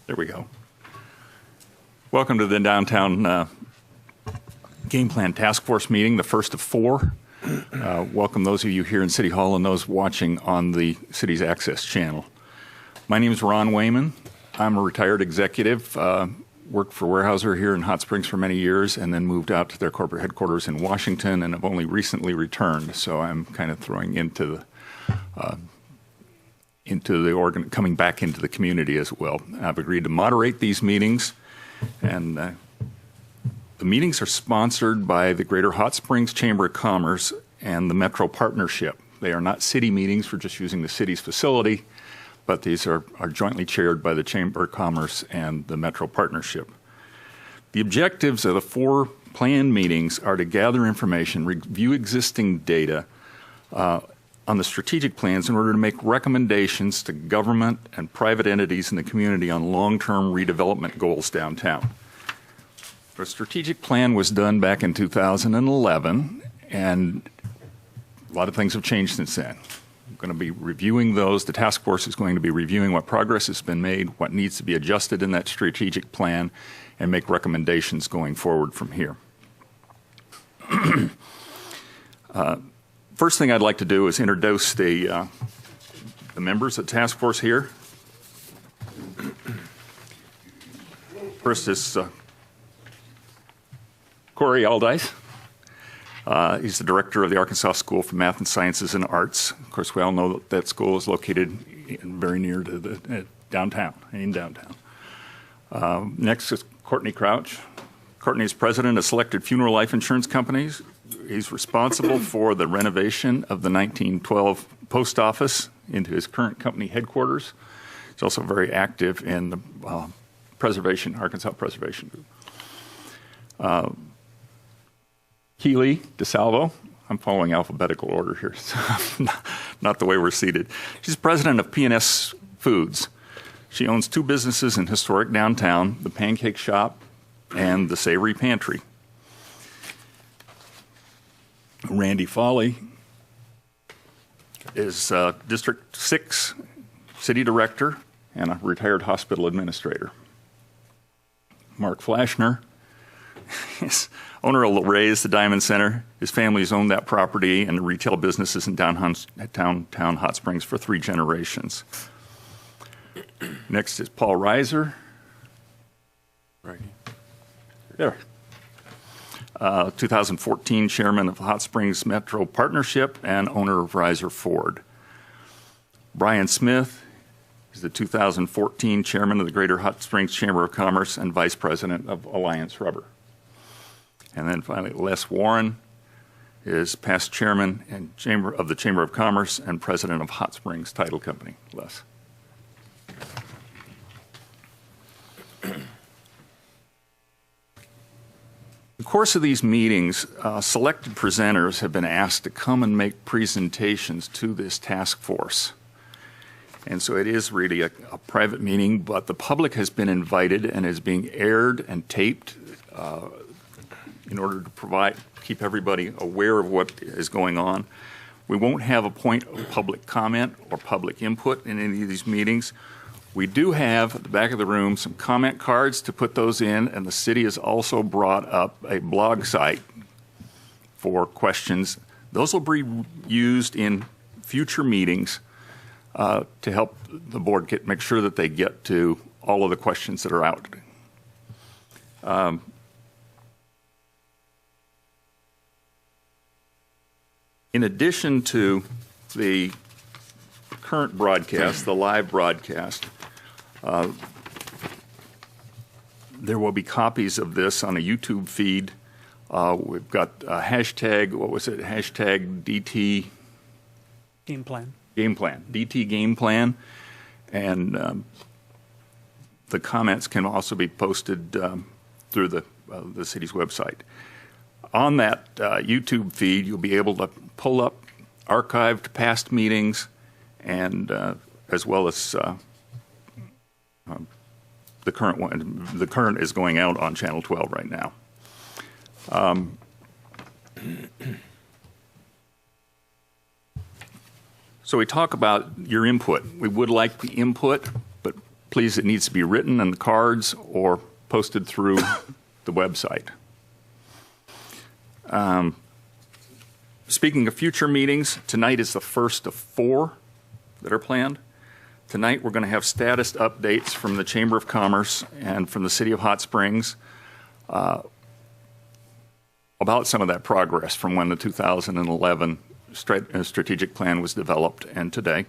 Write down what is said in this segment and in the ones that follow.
There we go. Welcome to the Downtown Game Plan Task Force meeting, the first of four. Welcome those of you here in City Hall and those watching on the city's Access channel. My name is Ron Wayman. I'm a retired executive, worked for Weyerhaeuser here in Hot Springs for many years, and then moved out to their corporate headquarters in Washington, and have only recently returned. So I'm kind of throwing into the coming back into the community as well. I've agreed to moderate these meetings, and the meetings are sponsored by the Greater Hot Springs Chamber of Commerce and the Metro Partnership. They are not city meetings for just using the city's facility, but these are jointly chaired by the Chamber of Commerce and the Metro Partnership. The objectives of the four planned meetings are to gather information, review existing data on the strategic plans in order to make recommendations to government and private entities in the community on long-term redevelopment goals downtown. The strategic plan was done back in 2011, and a lot of things have changed since then. I'm going to be reviewing those. The task force is going to be reviewing what progress has been made, what needs to be adjusted in that strategic plan, and make recommendations going forward from here. First thing I'd like to do is introduce the members of the task force here. First is Corey Aldice. He's the director of the Arkansas School for Math and Sciences and Arts. Of course, we all know that that school is located very near to the downtown. Next is Courtney Crouch. Courtney is president of Selected Funeral Life Insurance Companies. He's responsible for the renovation of the 1912 post office into his current company headquarters. He's also very active in the Arkansas Preservation Group. Keely DeSalvo. I'm following alphabetical order here, so not the way we're seated. She's president of P&S Foods. She owns two businesses in historic downtown, the Pancake Shop and the Savory Pantry. Randy Foley is District 6 City Director and a retired hospital administrator. Mark Flashner is owner of Ray's, the Diamond Center. His family has owned that property and the retail businesses in downtown Hot Springs for 3 generations. Next is Paul Reiser. Right there. 2014 chairman of Hot Springs Metro Partnership and owner of Reiser Ford. Brian Smith is the 2014 chairman of the Greater Hot Springs Chamber of Commerce and vice president of Alliance Rubber. And then finally, Les Warren is past chairman and of the Chamber of Commerce and president of Hot Springs Title Company. Les. In the course of these meetings, selected presenters have been asked to come and make presentations to this task force. And so it is really a private meeting, but the public has been invited and is being aired and taped in order to keep everybody aware of what is going on. We won't have a point of public comment or public input in any of these meetings. We do have at the back of the room some comment cards to put those in, and the city has also brought up a blog site for questions. Those will be used in future meetings to help the board make sure that they get to all of the questions that are out. In addition to the current broadcast, the live broadcast, there will be copies of this on a YouTube feed. We've got a hashtag, hashtag DT Game Plan. DT Game Plan. And the comments can also be posted through the city's website. On that YouTube feed, you'll be able to pull up archived past meetings and as well as the current one. The current is going out on Channel 12 right now. So we talk about your input. We would like the input, but please, it needs to be written on the cards or posted through the website. Speaking of future meetings, tonight is the first of 4 that are planned. Tonight we're going to have status updates from the Chamber of Commerce and from the City of Hot Springs about some of that progress from when the 2011 strategic plan was developed and today.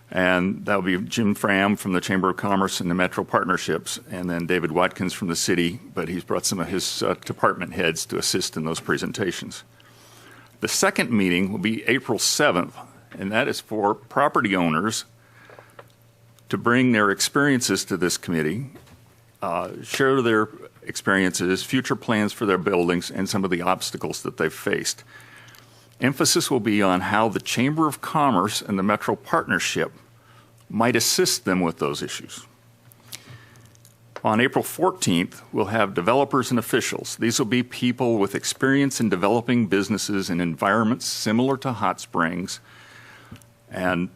And that will be Jim Fram from the Chamber of Commerce and the Metro Partnerships, and then David Watkins from the city, but he's brought some of his department heads to assist in those presentations. The second meeting will be April 7th, and that is for property owners to bring their experiences to this committee, share their experiences, future plans for their buildings, and some of the obstacles that they've faced. Emphasis will be on how the Chamber of Commerce and the Metro Partnership might assist them with those issues. On April 14th, we'll have developers and officials. These will be people with experience in developing businesses in environments similar to Hot Springs and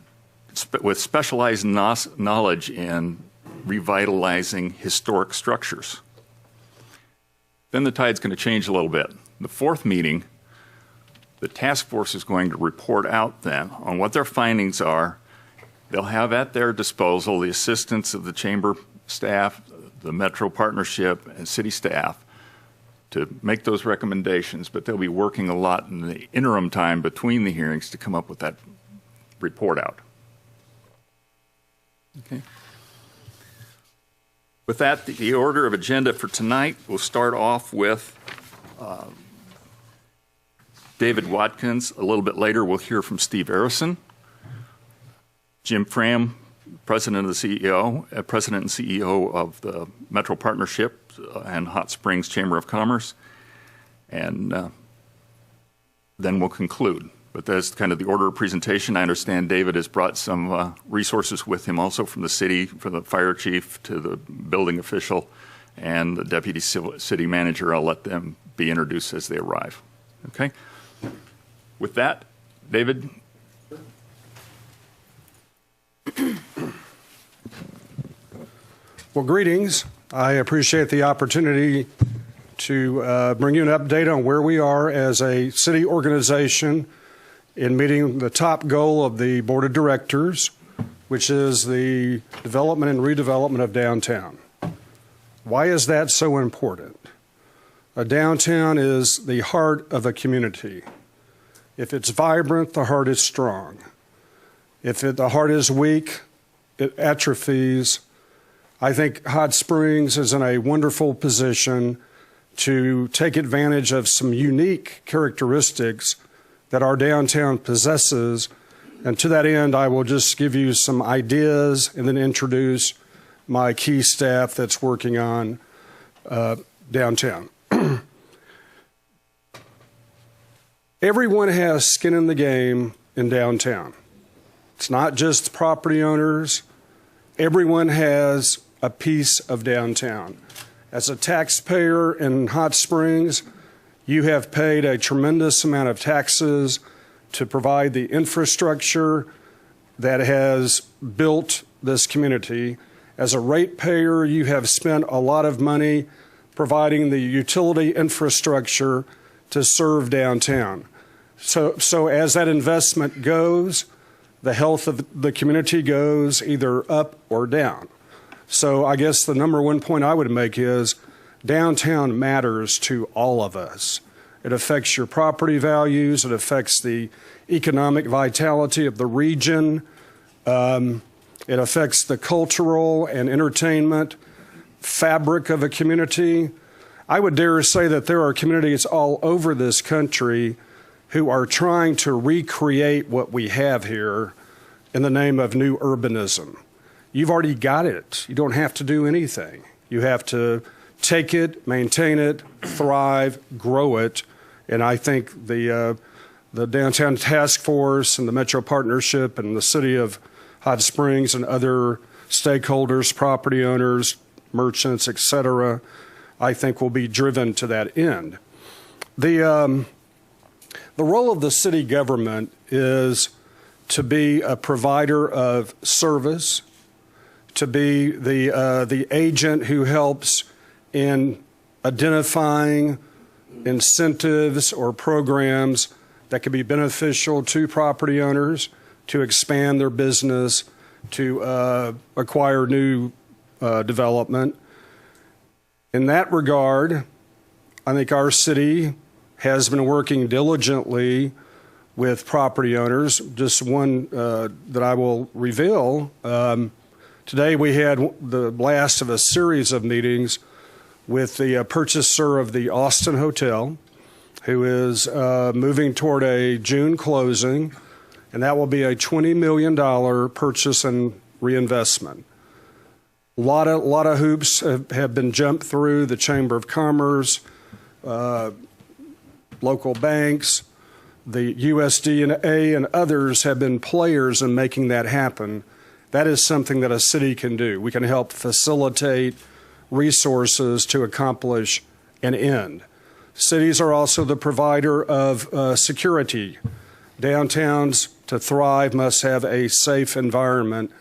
with specialized knowledge in revitalizing historic structures. Then the tide's going to change a little bit. The fourth meeting, the task force is going to report out then on what their findings are. They'll have at their disposal the assistance of the chamber staff, the Metro Partnership, and city staff to make those recommendations, but they'll be working a lot in the interim time between the hearings to come up with that report out. Okay. With that, the order of agenda for tonight, we'll start off with David Watkins. A little bit later, we'll hear from Steve Arison. Jim Fram, President and CEO of the Metro Partnership and Hot Springs Chamber of Commerce. And then we'll conclude. But that's kind of the order of presentation. I understand David has brought some resources with him also from the city, from the fire chief to the building official and the deputy city manager. I'll let them be introduced as they arrive. Okay? With that, David. Well, greetings. I appreciate the opportunity to bring you an update on where we are as a city organization in meeting the top goal of the Board of Directors, which is the development and redevelopment of downtown. Why is that so important? A downtown is the heart of a community. If it's vibrant, the heart is strong. If the heart is weak, it atrophies. I think Hot Springs is in a wonderful position to take advantage of some unique characteristics that our downtown possesses. And to that end, I will just give you some ideas and then introduce my key staff that's working on downtown. Everyone has skin in the game in downtown. It's not just property owners. Everyone has a piece of downtown. As a taxpayer in Hot Springs, you have paid a tremendous amount of taxes to provide the infrastructure that has built this community. As a ratepayer, you have spent a lot of money providing the utility infrastructure to serve downtown. So as that investment goes, the health of the community goes either up or down. So I guess the number one point I would make is downtown matters to all of us. It affects your property values. It affects the economic vitality of the region. It affects the cultural and entertainment fabric of a community. I would dare say that there are communities all over this country who are trying to recreate what we have here in the name of new urbanism. You've already got it. You don't have to do anything. You have to take it, maintain it, thrive, grow it. And I think the Downtown Task Force and the Metro Partnership and the City of Hot Springs and other stakeholders, property owners, merchants, et cetera, I think will be driven to that end. The role of the city government is to be a provider of service, to be the agent who helps in identifying incentives or programs that could be beneficial to property owners to expand their business, to acquire new development. In that regard, I think our city has been working diligently with property owners. Just one that I will reveal. Today we had the last of a series of meetings with the purchaser of the Austin Hotel, who is moving toward a June closing, and that will be a $20 million purchase and reinvestment. A lot of hoops have been jumped through. The Chamber of Commerce, local banks, the USDA, and others have been players in making that happen. That is something that a city can do. We can help facilitate resources to accomplish an end. Cities are also the provider of security. Downtowns, to thrive, must have a safe environment.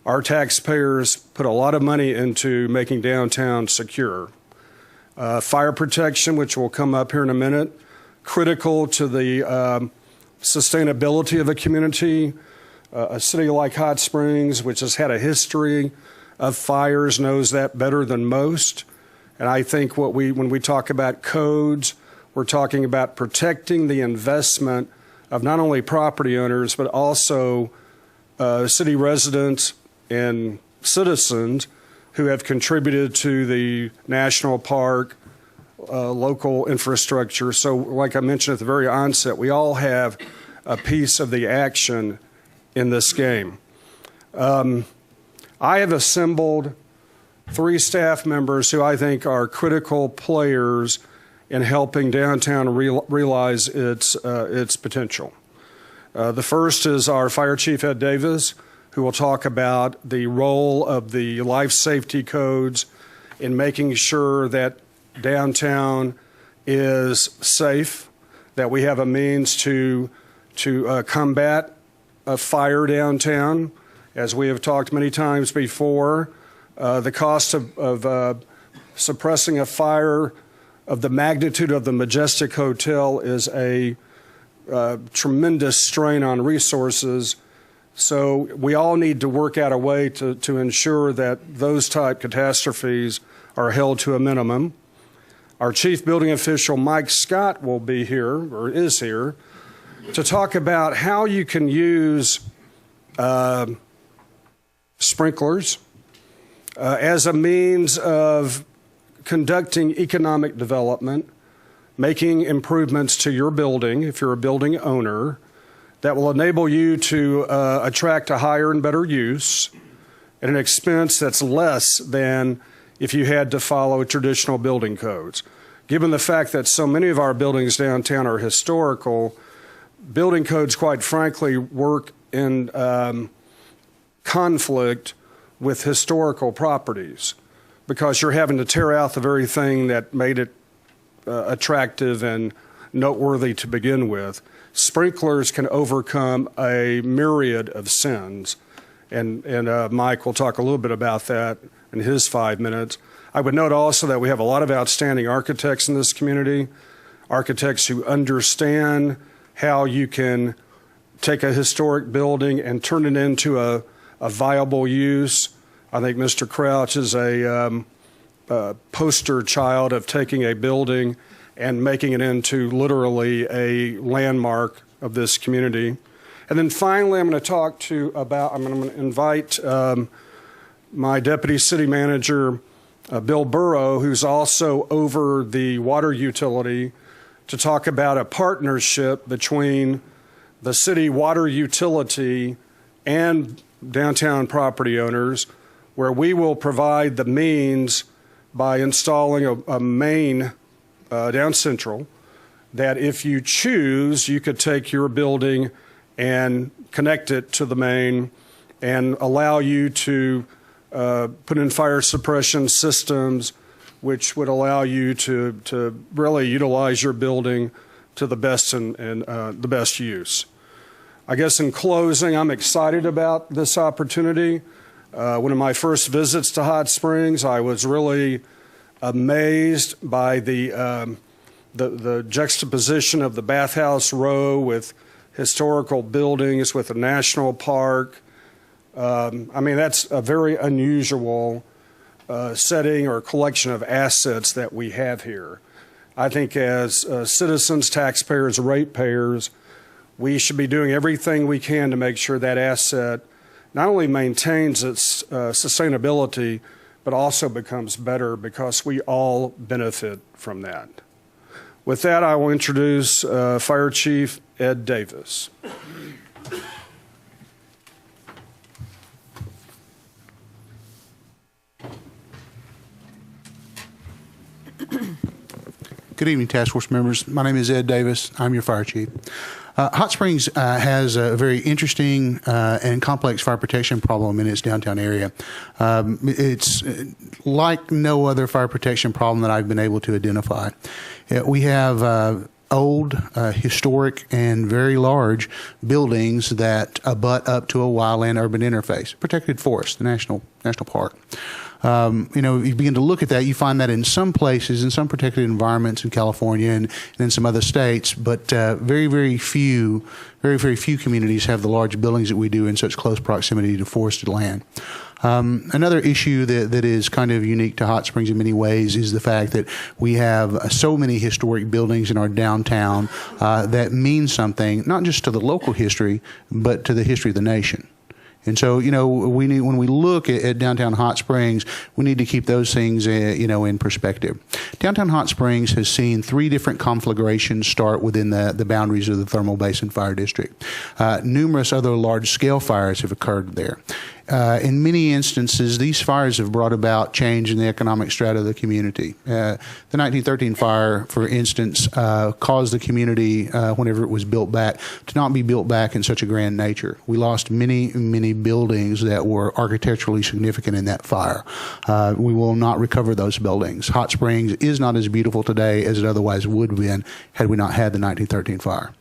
Our taxpayers put a lot of money into making downtown secure. Fire protection, which will come up here in a minute, critical to the sustainability of a community. A city like Hot Springs, which has had a history of fires, knows that better than most. And I think when we talk about codes, we're talking about protecting the investment of not only property owners, but also city residents and citizens who have contributed to the national park, local infrastructure. So like I mentioned at the very onset, we all have a piece of the action in this game. I have assembled 3 staff members who I think are critical players in helping downtown realize its potential. The first is our Fire Chief, Ed Davis, who will talk about the role of the life safety codes in making sure that downtown is safe, that we have a means to combat a fire downtown. As we have talked many times before, the cost of suppressing a fire of the magnitude of the Majestic Hotel is a tremendous strain on resources. So we all need to work out a way to ensure that those type catastrophes are held to a minimum. Our Chief Building Official, Mike Scott, will be here, or is here, to talk about how you can use sprinklers as a means of conducting economic development, making improvements to your building, if you're a building owner, that will enable you to attract a higher and better use at an expense that's less than if you had to follow traditional building codes. Given the fact that so many of our buildings downtown are historical, building codes, quite frankly, work in conflict with historical properties because you're having to tear out the very thing that made it attractive and noteworthy to begin with. Sprinklers can overcome a myriad of sins, and Mike will talk a little bit about that in his 5 minutes. I would note also that we have a lot of outstanding architects in this community, architects who understand how you can take a historic building and turn it into a viable use. I think Mr. Crouch is a poster child of taking a building and making it into literally a landmark of this community. And then finally, I'm going to invite my Deputy City Manager, Bill Burrow, who's also over the water utility, to talk about a partnership between the city water utility and downtown property owners, where we will provide the means by installing a main down Central, that if you choose, you could take your building and connect it to the main and allow you to put in fire suppression systems, which would allow you to really utilize your building to the best and the best use. I guess in closing, I'm excited about this opportunity. One of my first visits to Hot Springs, I was really amazed by the juxtaposition of the Bathhouse Row with historical buildings, with a national park. I mean, that's a very unusual setting or collection of assets that we have here. I think as citizens, taxpayers, ratepayers, we should be doing everything we can to make sure that asset not only maintains its sustainability, but also becomes better because we all benefit from that. With that, I will introduce Fire Chief Ed Davis. Good evening, task force members. My name is Ed Davis. I'm your fire chief. Hot Springs has a very interesting and complex fire protection problem in its downtown area. It's like no other fire protection problem that I've been able to identify. We have old, historic, and very large buildings that abut up to a wildland-urban interface, protected forest, the national park. You begin to look at that, you find that in some places, in some protected environments in California and in some other states, but very few communities have the large buildings that we do in such close proximity to forested land. Another issue that is kind of unique to Hot Springs in many ways is the fact that we have so many historic buildings in our downtown that mean something, not just to the local history, but to the history of the nation. And so, when we look at downtown Hot Springs, we need to keep those things, in perspective. Downtown Hot Springs has seen 3 different conflagrations start within the boundaries of the Thermal Basin Fire District. Numerous other large-scale fires have occurred there. In many instances, these fires have brought about change in the economic strata of the community. The 1913 fire, for instance, caused the community, whenever it was built back, to not be built back in such a grand nature. We lost many buildings that were architecturally significant in that fire. We will not recover those buildings. Hot Springs is not as beautiful today as it otherwise would have been had we not had the 1913 fire.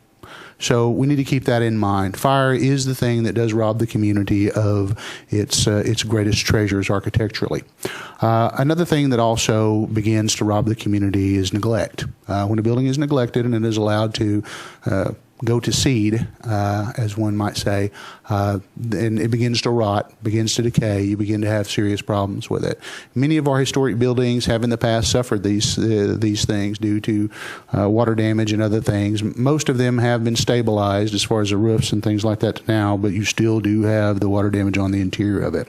So we need to keep that in mind. Fire is the thing that does rob the community of its greatest treasures architecturally. Another thing that also begins to rob the community is neglect. When a building is neglected and it is allowed to go to seed, as one might say, and it begins to rot, begins to decay, you begin to have serious problems with it. Many of our historic buildings have in the past suffered these things due to water damage and other things. Most of them have been stabilized as far as the roofs and things like that now, but you still do have the water damage on the interior of it.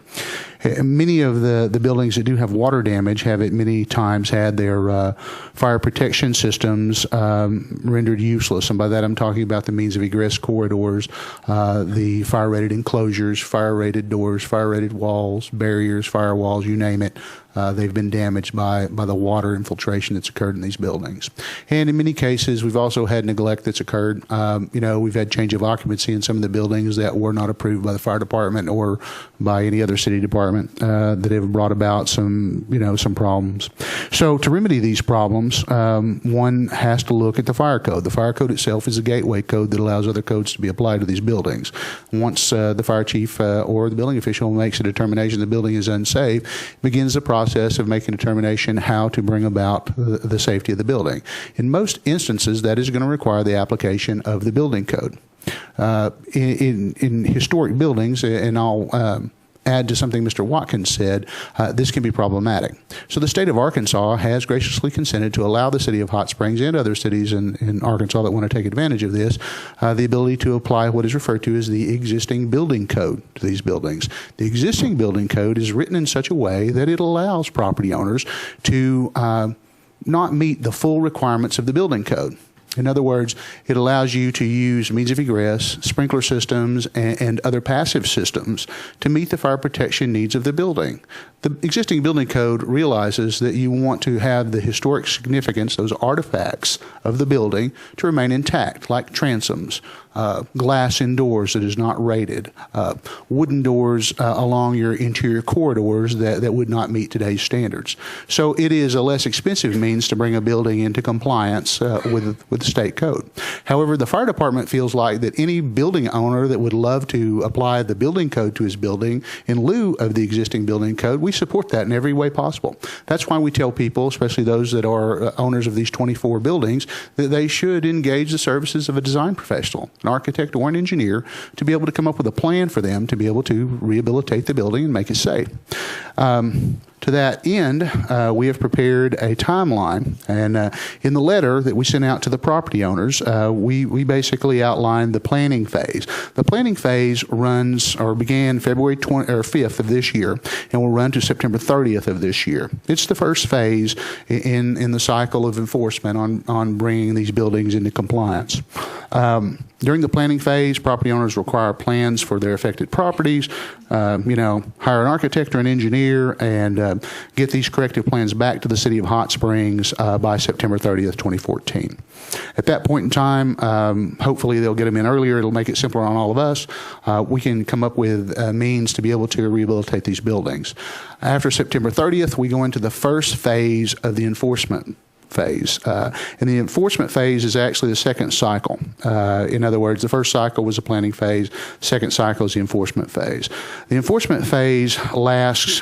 Many of the buildings that do have water damage have at many times had their fire protection systems rendered useless. And by that I'm talking about the means of egress corridors, the fire-rated enclosures, fire-rated doors, fire-rated walls, barriers, firewalls, you name it. They've been damaged by the water infiltration that's occurred in these buildings. And in many cases, we've also had neglect that's occurred. We've had change of occupancy in some of the buildings that were not approved by the fire department or by any other city department that have brought about some problems. So to remedy these problems, one has to look at the fire code. The fire code itself is a gateway code that allows other codes to be applied to these buildings. Once the fire chief or the building official makes a determination the building is unsafe, begins the process of making a determination how to bring about the safety of the building. In most instances, that is going to require the application of the building code. In historic buildings, and I'll add to something Mr. Watkins said, this can be problematic. So the state of Arkansas has graciously consented to allow the city of Hot Springs and other cities in Arkansas that want to take advantage of this, the ability to apply what is referred to as the existing building code to these buildings. The existing building code is written in such a way that it allows property owners to not meet the full requirements of the building code. In other words, it allows you to use means of egress, sprinkler systems, and other passive systems to meet the fire protection needs of the building. The existing building code realizes that you want to have the historic significance, those artifacts of the building, to remain intact, like transoms, glass indoors that is not rated, wooden doors along your interior corridors that would not meet today's standards. So it is a less expensive means to bring a building into compliance with the state code. However, the fire department feels like that any building owner that would love to apply the building code to his building in lieu of the existing building code, we support that in every way possible. That's why we tell people, especially those that are owners of these 24 buildings, that they should engage the services of a design professional, an architect or an engineer, to be able to come up with a plan for them to be able to rehabilitate the building and make it safe. To that end, we have prepared a timeline, and in the letter that we sent out to the property owners, we basically outlined the planning phase. The planning phase runs or began February 5th of this year and will run to September 30th of this year. It's the first phase in the cycle of enforcement on bringing these buildings into compliance. During the planning phase, property owners require plans for their affected properties, hire an architect or an engineer, and get these corrective plans back to the City of Hot Springs by September 30th, 2014. At that point in time, hopefully they'll get them in earlier. It'll make it simpler on all of us. We can come up with means to be able to rehabilitate these buildings. After September 30th, we go into the first phase of the enforcement phase. And the enforcement phase is actually the second cycle. In other words, the first cycle was the planning phase, second cycle is the enforcement phase. The enforcement phase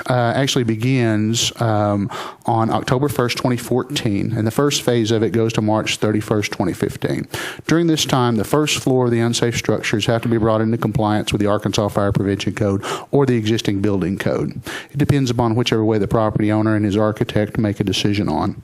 actually begins on October 1st, 2014, and the first phase of it goes to March 31st, 2015. During this time, the first floor of the unsafe structures have to be brought into compliance with the Arkansas Fire Prevention Code or the existing building code. It depends upon whichever way the property owner and his architect make a decision on.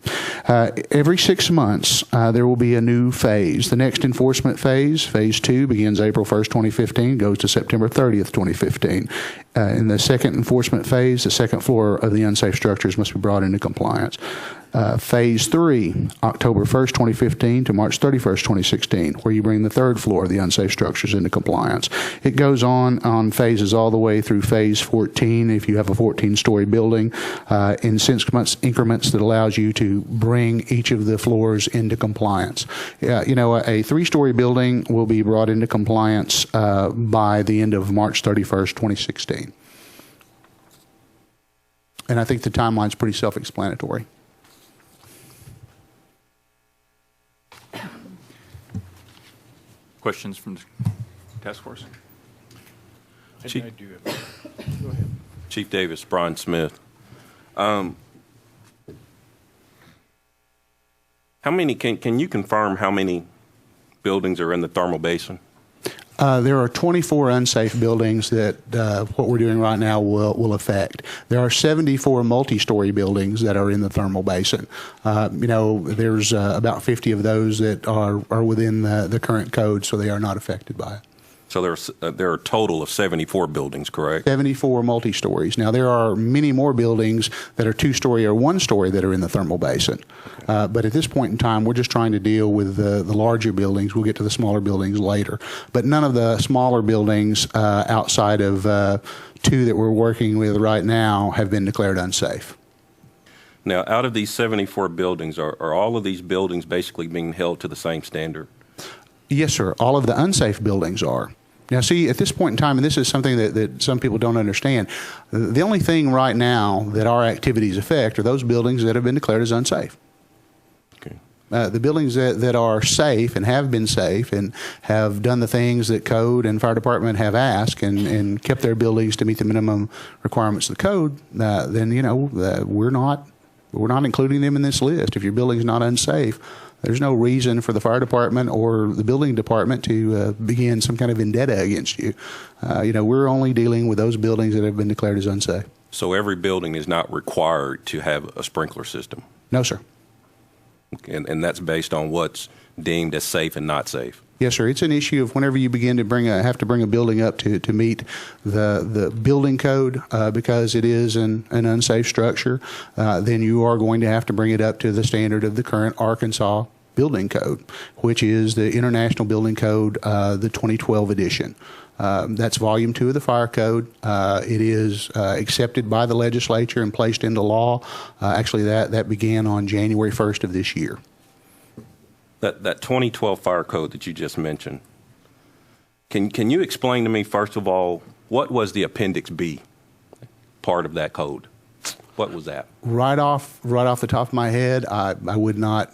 Every 6 months, there will be a new phase. The next enforcement phase, phase 2, begins April 1st, 2015, goes to September 30th, 2015. In the second enforcement phase, the second floor of the unsafe structures must be brought into compliance. Phase 3, October 1st, 2015 to March 31st, 2016, where you bring the third floor of the unsafe structures into compliance. It goes on phases all the way through phase 14 if you have a 14-story building in 6 months increments that allows you to bring each of the floors into compliance. A 3-story building will be brought into compliance by the end of March 31st, 2016. And I think the timeline's pretty self-explanatory. Questions from the task force? Chief, Chief Davis, Brian Smith. How many, can you confirm how many buildings are in the thermal basin? There are 24 unsafe buildings that what we're doing right now will affect. There are 74 multi-story buildings that are in the thermal basin. There's about 50 of those that are within the current code, so they are not affected by it. So there are a total of 74 buildings, correct? 74 multi-stories. Now, there are many more buildings that are 2-story or 1-story that are in the thermal basin. Okay. But at this point in time, we're just trying to deal with the larger buildings. We'll get to the smaller buildings later. But none of the smaller buildings outside of 2 that we're working with right now have been declared unsafe. Now, out of these 74 buildings, are all of these buildings basically being held to the same standard? Yes, sir. All of the unsafe buildings are. Now, see, at this point in time, and this is something that some people don't understand, the only thing right now that our activities affect are those buildings that have been declared as unsafe. Okay. The buildings that are safe and have been safe and have done the things that code and fire department have asked and kept their buildings to meet the minimum requirements of the code, then, we're not including them in this list. If your building's not unsafe, there's no reason for the fire department or the building department to begin some kind of vendetta against you. We're only dealing with those buildings that have been declared as unsafe. So every building is not required to have a sprinkler system? No, sir. And that's based on what's deemed as safe and not safe? Yes, sir. It's an issue of whenever you begin to have to bring a building up to meet the building code because it is an unsafe structure, then you are going to have to bring it up to the standard of the current Arkansas building code, which is the International Building Code, the 2012 edition. That's Volume 2 of the Fire Code. It is accepted by the legislature and placed into law. Actually, that began on January 1st of this year. That 2012 Fire Code that you just mentioned, Can you explain to me, first of all, what was the Appendix B part of that code? What was that? Right off the top of my head, I would not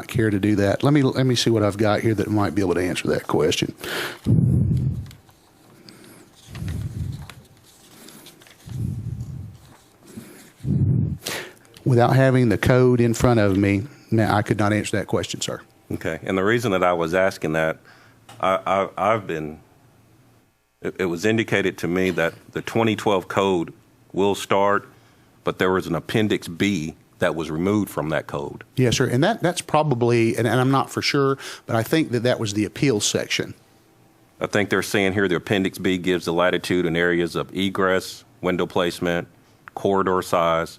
care to do that. Let me see what I've got here that might be able to answer that question. Without having the code in front of me, now I could not answer that question, sir. Okay, and the reason that I was asking that, it was indicated to me that the 2012 code will start, but there was an Appendix B that was removed from that code. Yes, sir, and that's probably, and I'm not for sure, but I think that was the appeals section. I think they're saying here the Appendix B gives the latitude in areas of egress, window placement, corridor size,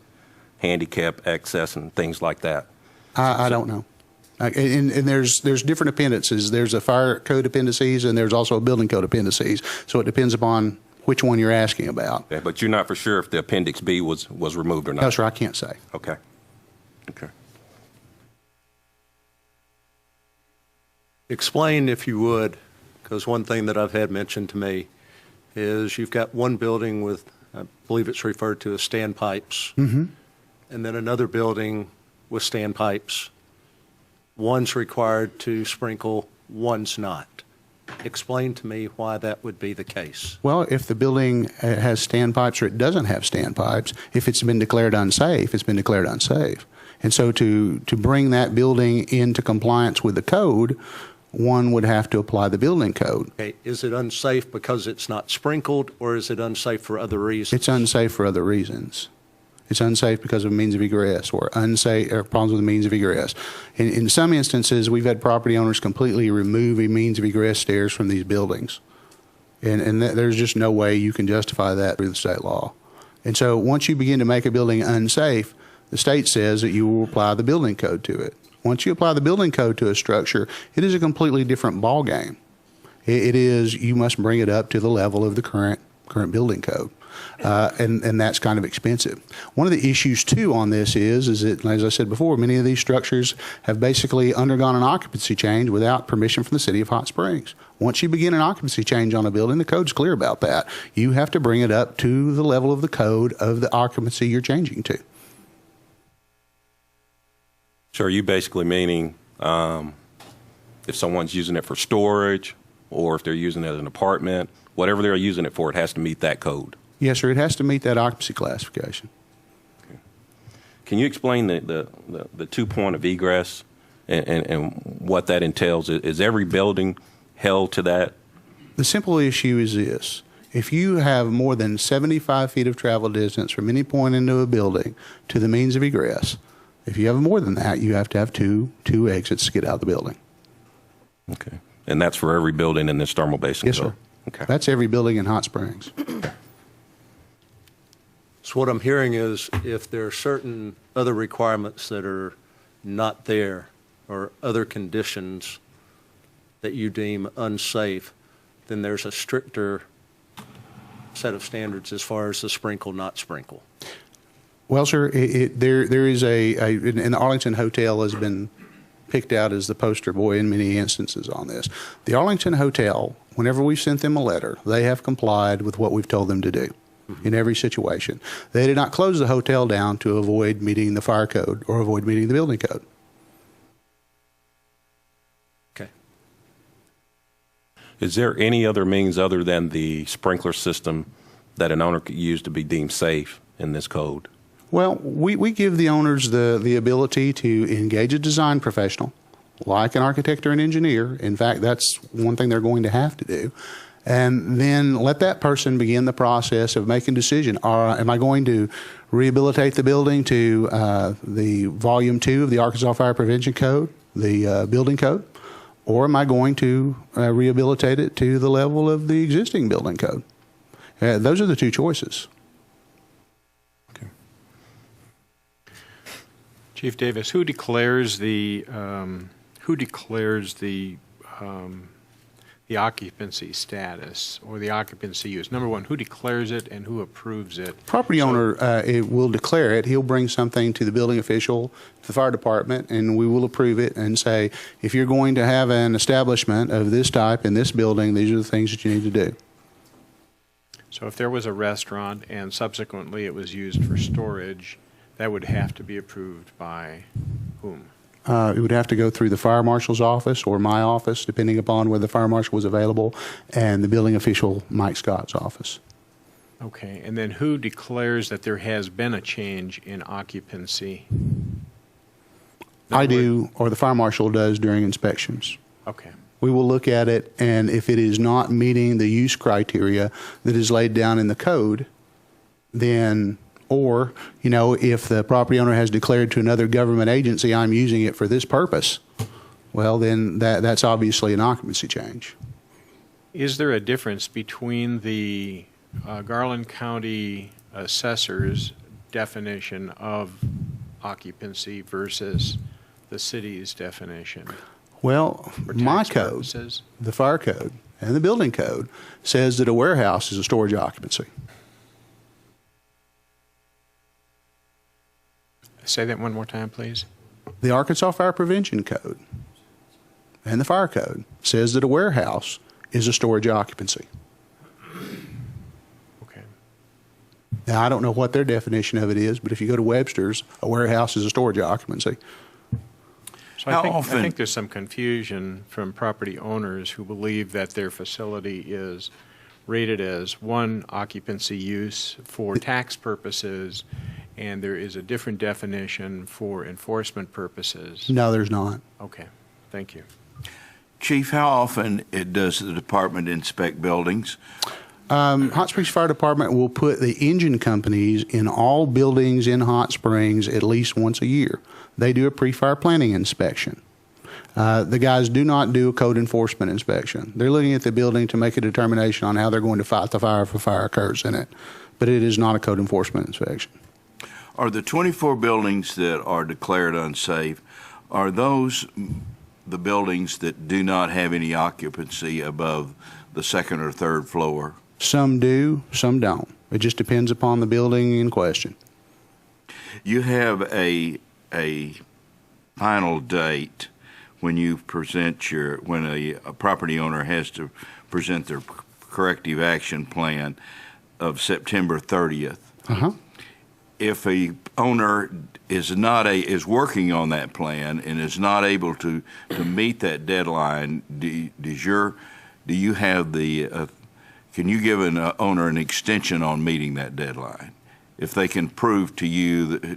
handicap access, and things like that. I don't know. And there's different appendices. There's a fire code appendices, and there's also a building code appendices. So it depends upon which one you're asking about. Okay, but you're not for sure if the Appendix B was removed or not? No, sir, I can't say. Okay. Okay. Explain, if you would, because one thing that I've had mentioned to me is you've got one building with, I believe it's referred to as standpipes, and then another building with standpipes. One's required to sprinkle, one's not. Explain to me why that would be the case. Well, if the building has standpipes or it doesn't have standpipes, if it's been declared unsafe, it's been declared unsafe. And so to bring that building into compliance with the code, one would have to apply the building code. Okay, is it unsafe because it's not sprinkled, or is it unsafe for other reasons? It's unsafe for other reasons. It's unsafe because of means of egress or unsafe or problems with the means of egress. In some instances, we've had property owners completely remove a means of egress stairs from these buildings. And there's just no way you can justify that through the state law. And so once you begin to make a building unsafe, the state says that you will apply the building code to it. Once you apply the building code to a structure, it is a completely different ballgame. It is, you must bring it up to the level of the current building code. And that's kind of expensive. One of the issues, too, on this is that, as I said before, many of these structures have basically undergone an occupancy change without permission from the city of Hot Springs. Once you begin an occupancy change on a building, the code's clear about that. You have to bring it up to the level of the code of the occupancy you're changing to. So are you basically meaning if someone's using it for storage or if they're using it as an apartment, whatever they're using it for, it has to meet that code? Yes, sir. It has to meet that occupancy classification. Okay. Can you explain the 2-point of egress and what that entails? Is every building held to that? The simple issue is this. If you have more than 75 feet of travel distance from any point into a building to the means of egress, if you have more than that, you have to have two exits to get out of the building. Okay. And that's for every building in this thermal basin? Yes, sir. Okay. That's every building in Hot Springs. So what I'm hearing is if there are certain other requirements that are not there or other conditions that you deem unsafe, then there's a stricter set of standards as far as the sprinkle, not sprinkle. Well, sir, there is and the Arlington Hotel has been picked out as the poster boy in many instances on this. The Arlington Hotel, whenever we've sent them a letter, they have complied with what we've told them to do in every situation. They did not close the hotel down to avoid meeting the fire code or avoid meeting the building code. Okay. Is there any other means other than the sprinkler system that an owner could use to be deemed safe in this code? Well, we give the owners the ability to engage a design professional, like an architect or an engineer. In fact, that's one thing they're going to have to do. And then let that person begin the process of making a decision. Am I going to rehabilitate the building to the Volume 2 of the Arkansas Fire Prevention Code, the building code, or am I going to rehabilitate it to the level of the existing building code? Those are the two choices. Chief Davis, who declares the the occupancy status or the occupancy use? Number one, who declares it and who approves it? Property owner it will declare it. He'll bring something to the building official, to the fire department, and we will approve it and say, if you're going to have an establishment of this type in this building, these are the things that you need to do. So if there was a restaurant and subsequently it was used for storage, that would have to be approved by whom? It would have to go through the fire marshal's office or my office, depending upon whether the fire marshal was available, and the building official, Mike Scott's office. Okay, and then who declares that there has been a change in occupancy? I do, or the fire marshal does during inspections. Okay. We will look at it, and if it is not meeting the use criteria that is laid down in the code, then, or, if the property owner has declared to another government agency, I'm using it for this purpose, well, then that's obviously an occupancy change. Is there a difference between the Garland County assessor's definition of occupancy versus the city's definition? Well, For my tax code, purposes? the fire code, and the building code says that a warehouse is a storage occupancy. Say that one more time, please. The Arkansas Fire Prevention Code and the fire code says that a warehouse is a storage occupancy. Okay. Now, I don't know what their definition of it is, but if you go to Webster's, a warehouse is a storage occupancy. So I think there's some confusion from property owners who believe that their facility is rated as one occupancy use for tax purposes, and there is a different definition for enforcement purposes. No, there's not. Okay, thank you. Chief, how often does the department inspect buildings? Hot Springs Fire Department will put the engine companies in all buildings in Hot Springs at least once a year. They do a pre-fire planning inspection. The guys do not do a code enforcement inspection. They're looking at the building to make a determination on how they're going to fight the fire if a fire occurs in it. But it is not a code enforcement inspection. Are the 24 buildings that are declared unsafe, are those the buildings that do not have any occupancy above the second or third floor? Some do, some don't. It just depends upon the building in question. You have a final date when you present when a property owner has to present their corrective action plan of September 30th. Uh-huh. If a owner is working on that plan and is not able to meet that deadline, can you give an owner an extension on meeting that deadline if they can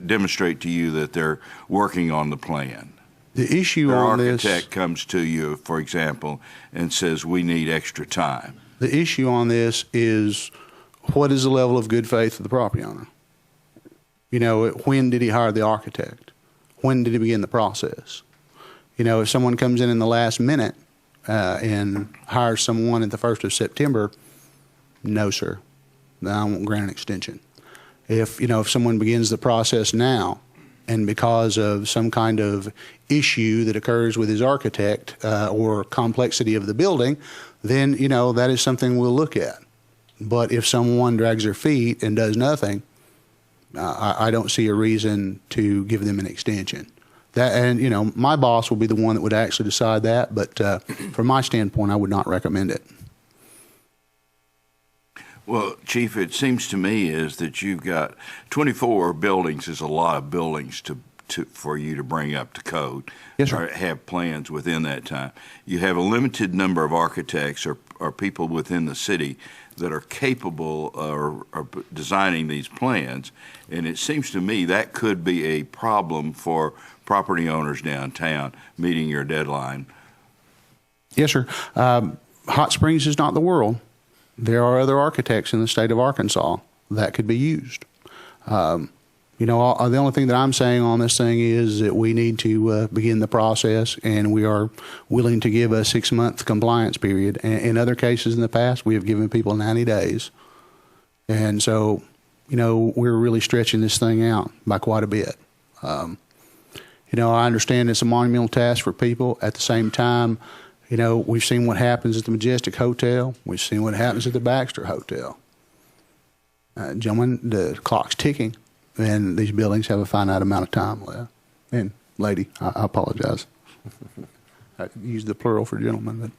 demonstrate to you that they're working on the plan? The issue Their on this, architect comes to you, for example, and says, we need extra time. the issue on this is, what is the level of good faith of the property owner? When did he hire the architect? When did he begin the process? If someone comes in the last minute and hires someone at the 1st of September, no, sir, I won't grant an extension. If someone begins the process now, and because of some kind of issue that occurs with his architect or complexity of the building, then, that is something we'll look at. But if someone drags their feet and does nothing, I don't see a reason to give them an extension. My boss will be the one that would actually decide that, but from my standpoint, I would not recommend it. Well, Chief, it seems to me is that you've got 24 buildings is a lot of buildings for you to bring up to code. Yes, sir. Or have plans within that time. You have a limited number of architects or people within the city that are capable of designing these plans, and it seems to me that could be a problem for property owners downtown meeting your deadline. Yes, sir. Hot Springs is not the world. There are other architects in the state of Arkansas that could be used. The only thing that I'm saying on this thing is that we need to begin the process, and we are willing to give a 6-month compliance period. In other cases in the past, we have given people 90 days. And so, we're really stretching this thing out by quite a bit. I understand it's a monumental task for people. At the same time, You know, we've seen what happens at the Majestic Hotel. We've seen what happens at the Baxter Hotel. Gentlemen, the clock's ticking, and these buildings have a finite amount of time left. And lady, I apologize. I used the plural for gentlemen.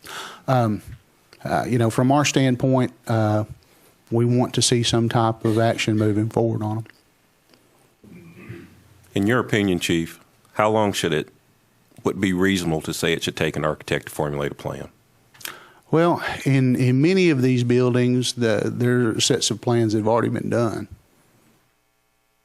But, you know, from our standpoint, we want to see some type of action moving forward on them. In your opinion, Chief, how long would be reasonable to say it should take an architect to formulate a plan? Well, in many of these buildings, there are sets of plans that have already been done.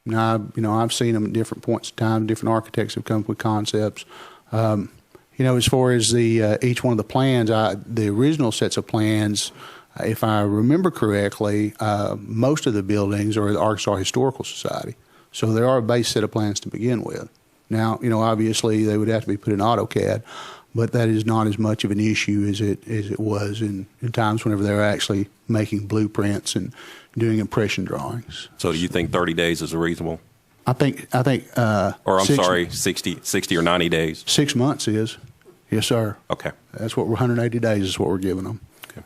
Now, I've seen them at different points in time. Different architects have come up with concepts. You know, as far as each one of the plans, the original sets of plans, if I remember correctly, most of the buildings are the Arkansas Historical Society. So there are a base set of plans to begin with. Now, you know, obviously they would have to be put in AutoCAD, but that is not as much of an issue as it was in times whenever they were actually making blueprints and doing impression drawings. So do you think 30 days is reasonable? I think. Or I'm sorry, 60 or 90 days? 6 months is. Yes, sir. Okay. That's what 180 days is what we're giving them. Okay.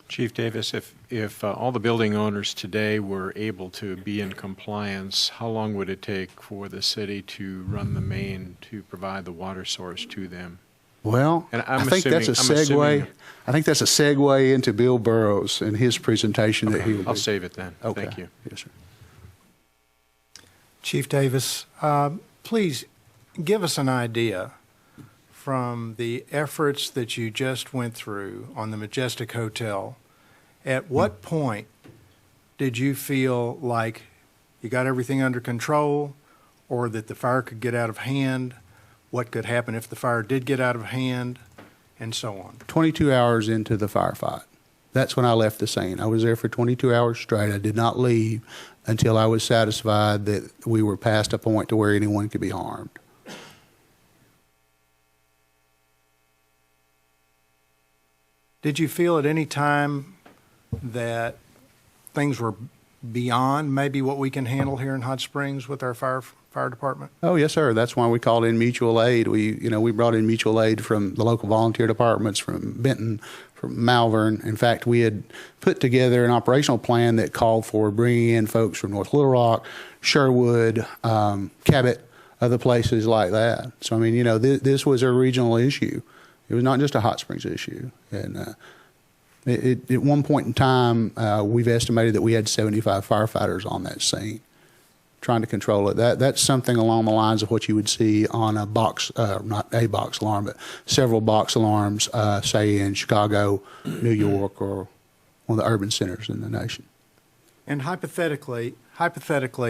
Chief Davis, if all the building owners today were able to be in compliance, how long would it take for the city to run the main to provide the water source to them? Well, And I think that's a segue. I think that's a segue into Bill Burrows and his presentation that he will. I'll save it then. Okay. Thank you. Yes, sir. Chief Davis, please give us an idea from the efforts that you just went through on the Majestic Hotel. At what point did you feel like you got everything under control, or that the fire could get out of hand? What could happen if the fire did get out of hand, and so on? 22 hours into the firefight. That's when I left the scene. I was there for 22 hours straight. I did not leave until I was satisfied that we were past a point to where anyone could be harmed. Did you feel at any time that things were beyond maybe what we can handle here in Hot Springs with our fire department? Oh, yes, sir. That's why we called in mutual aid. We brought in mutual aid from the local volunteer departments, from Benton, from Malvern. In fact, we had put together an operational plan that called for bringing in folks from North Little Rock, Sherwood, Cabot, other places like that. So, I mean, this was a regional issue. It was not just a Hot Springs issue. And at one point in time, we've estimated that we had 75 firefighters on that scene trying to control it. That's something along the lines of what you would see on a box, not a box alarm, but several box alarms, say in Chicago, New York, or one of the urban centers in the nation. And hypothetically,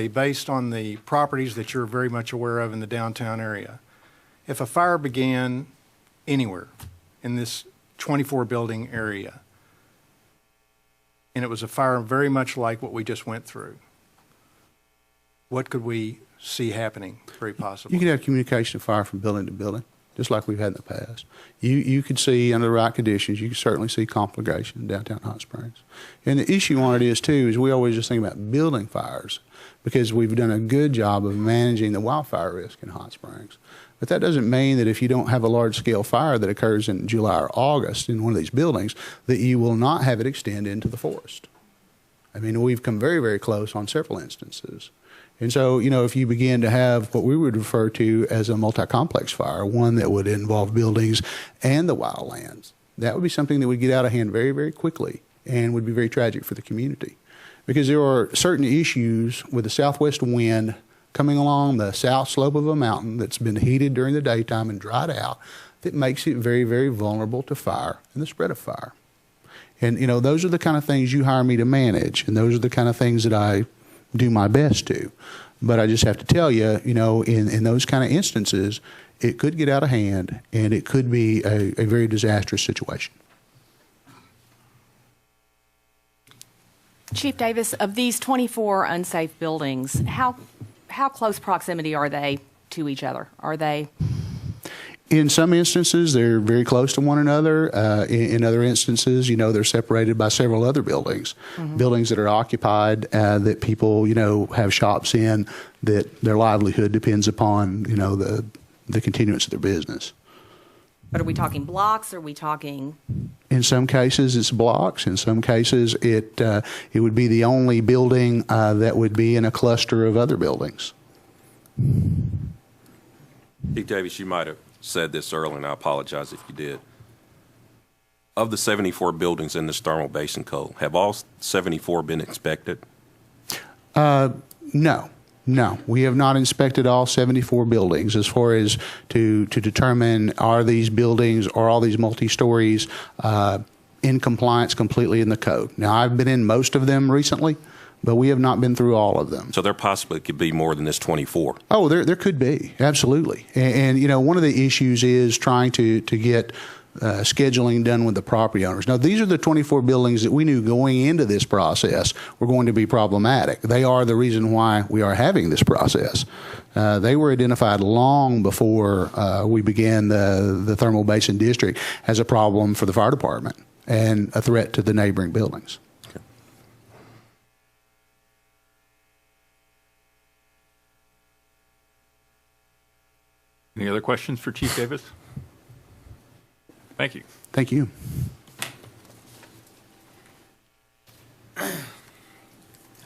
based on the properties that you're very much aware of in the downtown area, if a fire began anywhere in this 24 building area, and it was a fire very much like what we just went through, what could we see happening very possibly? You could have communication of fire from building to building, just like we've had in the past. You could see, under the right conditions, you could certainly see conflagration in downtown Hot Springs. And the issue on it is, too, is we always just think about building fires because we've done a good job of managing the wildfire risk in Hot Springs. But that doesn't mean that if you don't have a large-scale fire that occurs in July or August in one of these buildings, that you will not have it extend into the forest. I mean, we've come very, very close on several instances. And so, if you begin to have what we would refer to as a multi-complex fire, one that would involve buildings and the wildlands, that would be something that would get out of hand very, very quickly and would be very tragic for the community. Because there are certain issues with the southwest wind coming along the south slope of a mountain that's been heated during the daytime and dried out that makes it very, very vulnerable to fire and the spread of fire. And, those are the kind of things you hire me to manage, and those are the kind of things that I do my best to. But I just have to tell you, in those kind of instances, it could get out of hand, and it could be a very disastrous situation. Chief Davis, of these 24 unsafe buildings, how close proximity are they to each other? Are they? In some instances, they're very close to one another. In other instances, they're separated by several other buildings, buildings that are occupied, that people, have shops in, that their livelihood depends upon, the the continuance of their business. But are we talking blocks? Are we talking? In some cases, it's blocks. In some cases, it would be the only building that would be in a cluster of other buildings. Chief Davis, you might have said this earlier, and I apologize if you did. Of the 74 buildings in this thermal basin code, have all 74 been inspected? No. We have not inspected all 74 buildings as far as to determine are these buildings or all these multi-stories in compliance completely in the code. Now, I've been in most of them recently, but we have not been through all of them. So there possibly could be more than this 24. Oh, there could be, absolutely. And you know, one of the issues is trying to get scheduling done with the property owners. Now, these are the 24 buildings that we knew going into this process were going to be problematic. They are the reason why we are having this process. They were identified long before we began the Thermal Basin District as a problem for the fire department and a threat to the neighboring buildings. Any other questions for Chief Davis? Thank you. Thank you.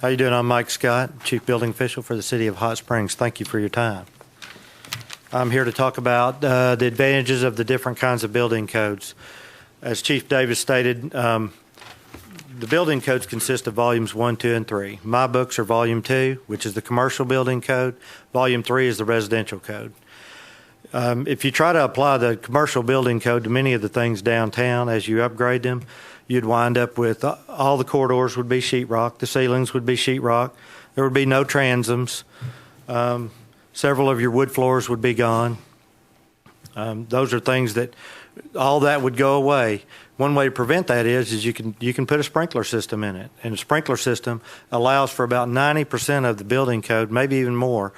How you doing? I'm Mike Scott, Chief Building Official for the City of Hot Springs. Thank you for your time. I'm here to talk about the advantages of the different kinds of building codes. As Chief Davis stated, the building codes consist of volumes 1, 2, and 3. My books are volume 2, which is the commercial building code. Volume 3 is the residential code. If you try to apply the commercial building code to many of the things downtown as you upgrade them, you'd wind up with all the corridors would be sheetrock, the ceilings would be sheetrock, there would be no transoms, several of your wood floors would be gone. Those are things that all that would go away. One way to prevent that is you can put a sprinkler system in it, and a sprinkler system allows for about 90% of the building code, maybe even more,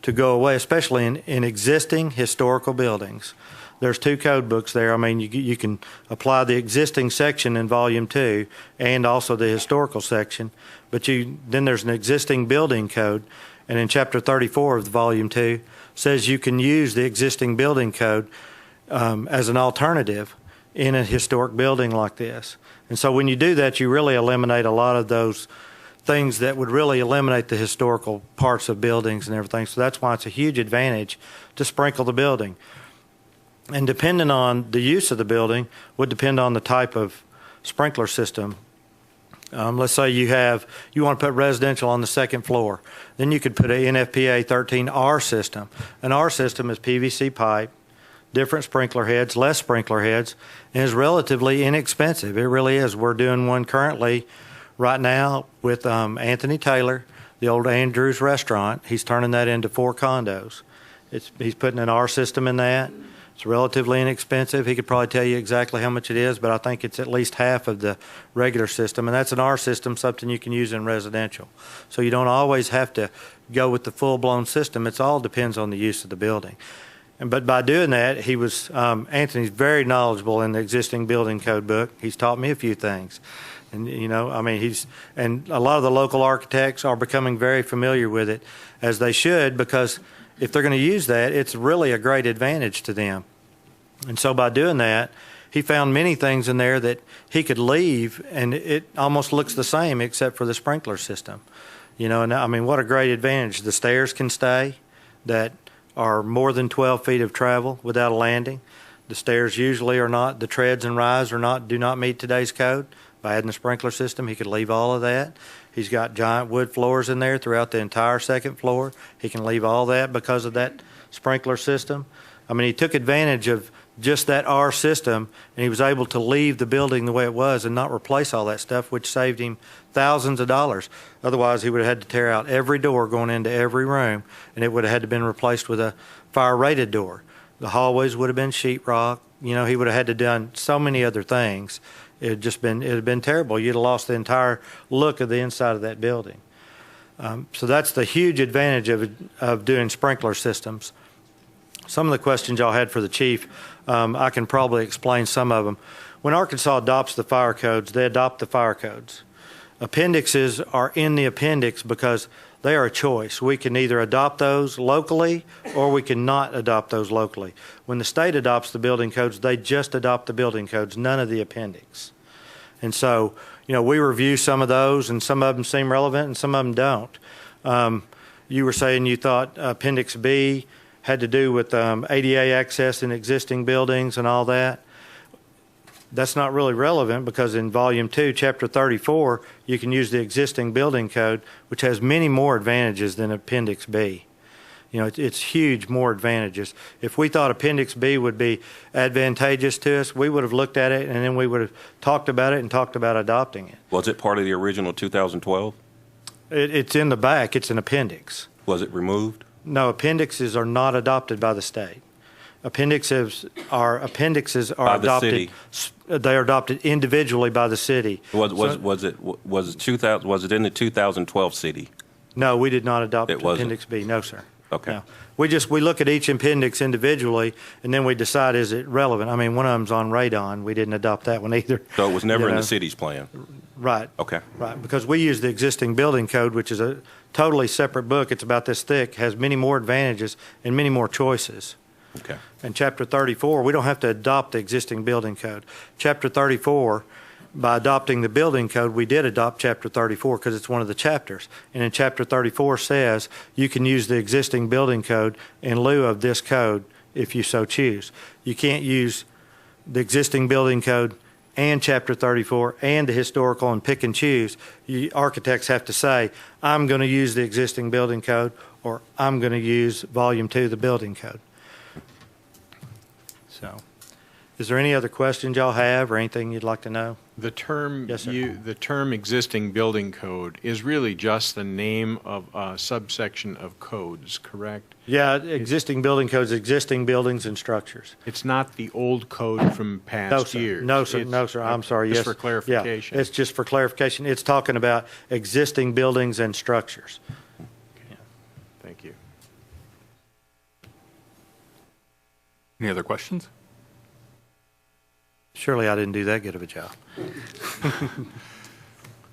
to go away, especially in existing historical buildings. There's 2 code books there. I mean, you can apply the existing section in Volume 2 and also the historical section, but then there's an existing building code, and in Chapter 34 of the Volume 2 says you can use the existing building code as an alternative in a historic building like this. And so when you do that, you really eliminate a lot of those things that would really eliminate the historical parts of buildings and everything. So that's why it's a huge advantage to sprinkle the building. And depending on the use of the building would depend on the type of sprinkler system. Let's say you want to put residential on the 2nd floor. Then you could put an NFPA 13R system. An R system is PVC pipe, different sprinkler heads, less sprinkler heads, and is relatively inexpensive. It really is. We're doing one currently right now with Anthony Taylor, the old Andrews restaurant. He's turning that into 4 condos. He's putting an R system in that. It's relatively inexpensive. He could probably tell you exactly how much it is, but I think it's at least half of the regular system. And that's an R system, something you can use in residential. So you don't always have to go with the full-blown system. It all depends on the use of the building. But by doing that, Anthony's very knowledgeable in the existing building code book. He's taught me a few things. And, you know, I mean, and a lot of the local architects are becoming very familiar with it, as they should, because if they're going to use that, it's really a great advantage to them. And so by doing that, he found many things in there that he could leave, and it almost looks the same except for the sprinkler system. You know, and I mean, what a great advantage. The stairs can stay that are more than 12 feet of travel without a landing. The stairs usually are not, the treads and rise do not meet today's code. By adding the sprinkler system, he could leave all of that. He's got giant wood floors in there throughout the entire 2nd floor. He can leave all that because of that sprinkler system. I mean, he took advantage of just that R system, and he was able to leave the building the way it was and not replace all that stuff, which saved him thousands of dollars. Otherwise, he would have had to tear out every door going into every room, and it would have had to been replaced with a fire-rated door. The hallways would have been sheetrock. You know, he would have had to done so many other things. It had been terrible. You'd have lost the entire look of the inside of that building. So that's the huge advantage of doing sprinkler systems. Some of the questions y'all had for the chief, I can probably explain some of them. When Arkansas adopts the fire codes, they adopt the fire codes. Appendixes are in the appendix because they are a choice. We can either adopt those locally or we can not adopt those locally. When the state adopts the building codes, they just adopt the building codes, none of the appendix. And so, we review some of those, and some of them seem relevant and some of them don't. You were saying you thought Appendix B had to do with ADA access in existing buildings and all that. That's not really relevant because in Volume 2, Chapter 34, you can use the existing building code, which has many more advantages than Appendix B. It's huge more advantages. If we thought Appendix B would be advantageous to us, we would have looked at it and then we would have talked about it and talked about adopting it. Was it part of the original 2012? It's in the back. It's an appendix. Was it removed? No, appendixes are not adopted by the state. Appendixes are by the adopted. They are adopted individually by the city. Was it in the 2012 city? No, we did not adopt It wasn't. Appendix B. No, sir. Okay. No. We look at each appendix individually, and then we decide is it relevant. I mean, one of them's on radon. We didn't adopt that one either. So it was never in the city's plan. Right. Okay. Right, because we use the existing building code, which is a totally separate book. It's about this thick, has many more advantages and many more choices. Okay. And Chapter 34, we don't have to adopt the existing building code. Chapter 34, by adopting the building code, we did adopt Chapter 34 because it's one of the chapters. And in Chapter 34 says you can use the existing building code in lieu of this code if you so choose. You can't use the existing building code and Chapter 34 and the historical and pick and choose. Architects have to say, I'm going to use the existing building code or I'm going to use Volume 2, the building code. So, is there any other questions y'all have or anything you'd like to know? The term Yes, sir. the term existing building code is really just the name of a subsection of codes, correct? Yeah, existing building codes, existing buildings and structures. It's not the old code from No, past sir. years. No, sir. It's No, sir. I'm sorry. Just Yes. for clarification. Yeah, it's just for clarification. It's talking about existing buildings and structures. Thank you. Any other questions? Surely I didn't do that good of a job.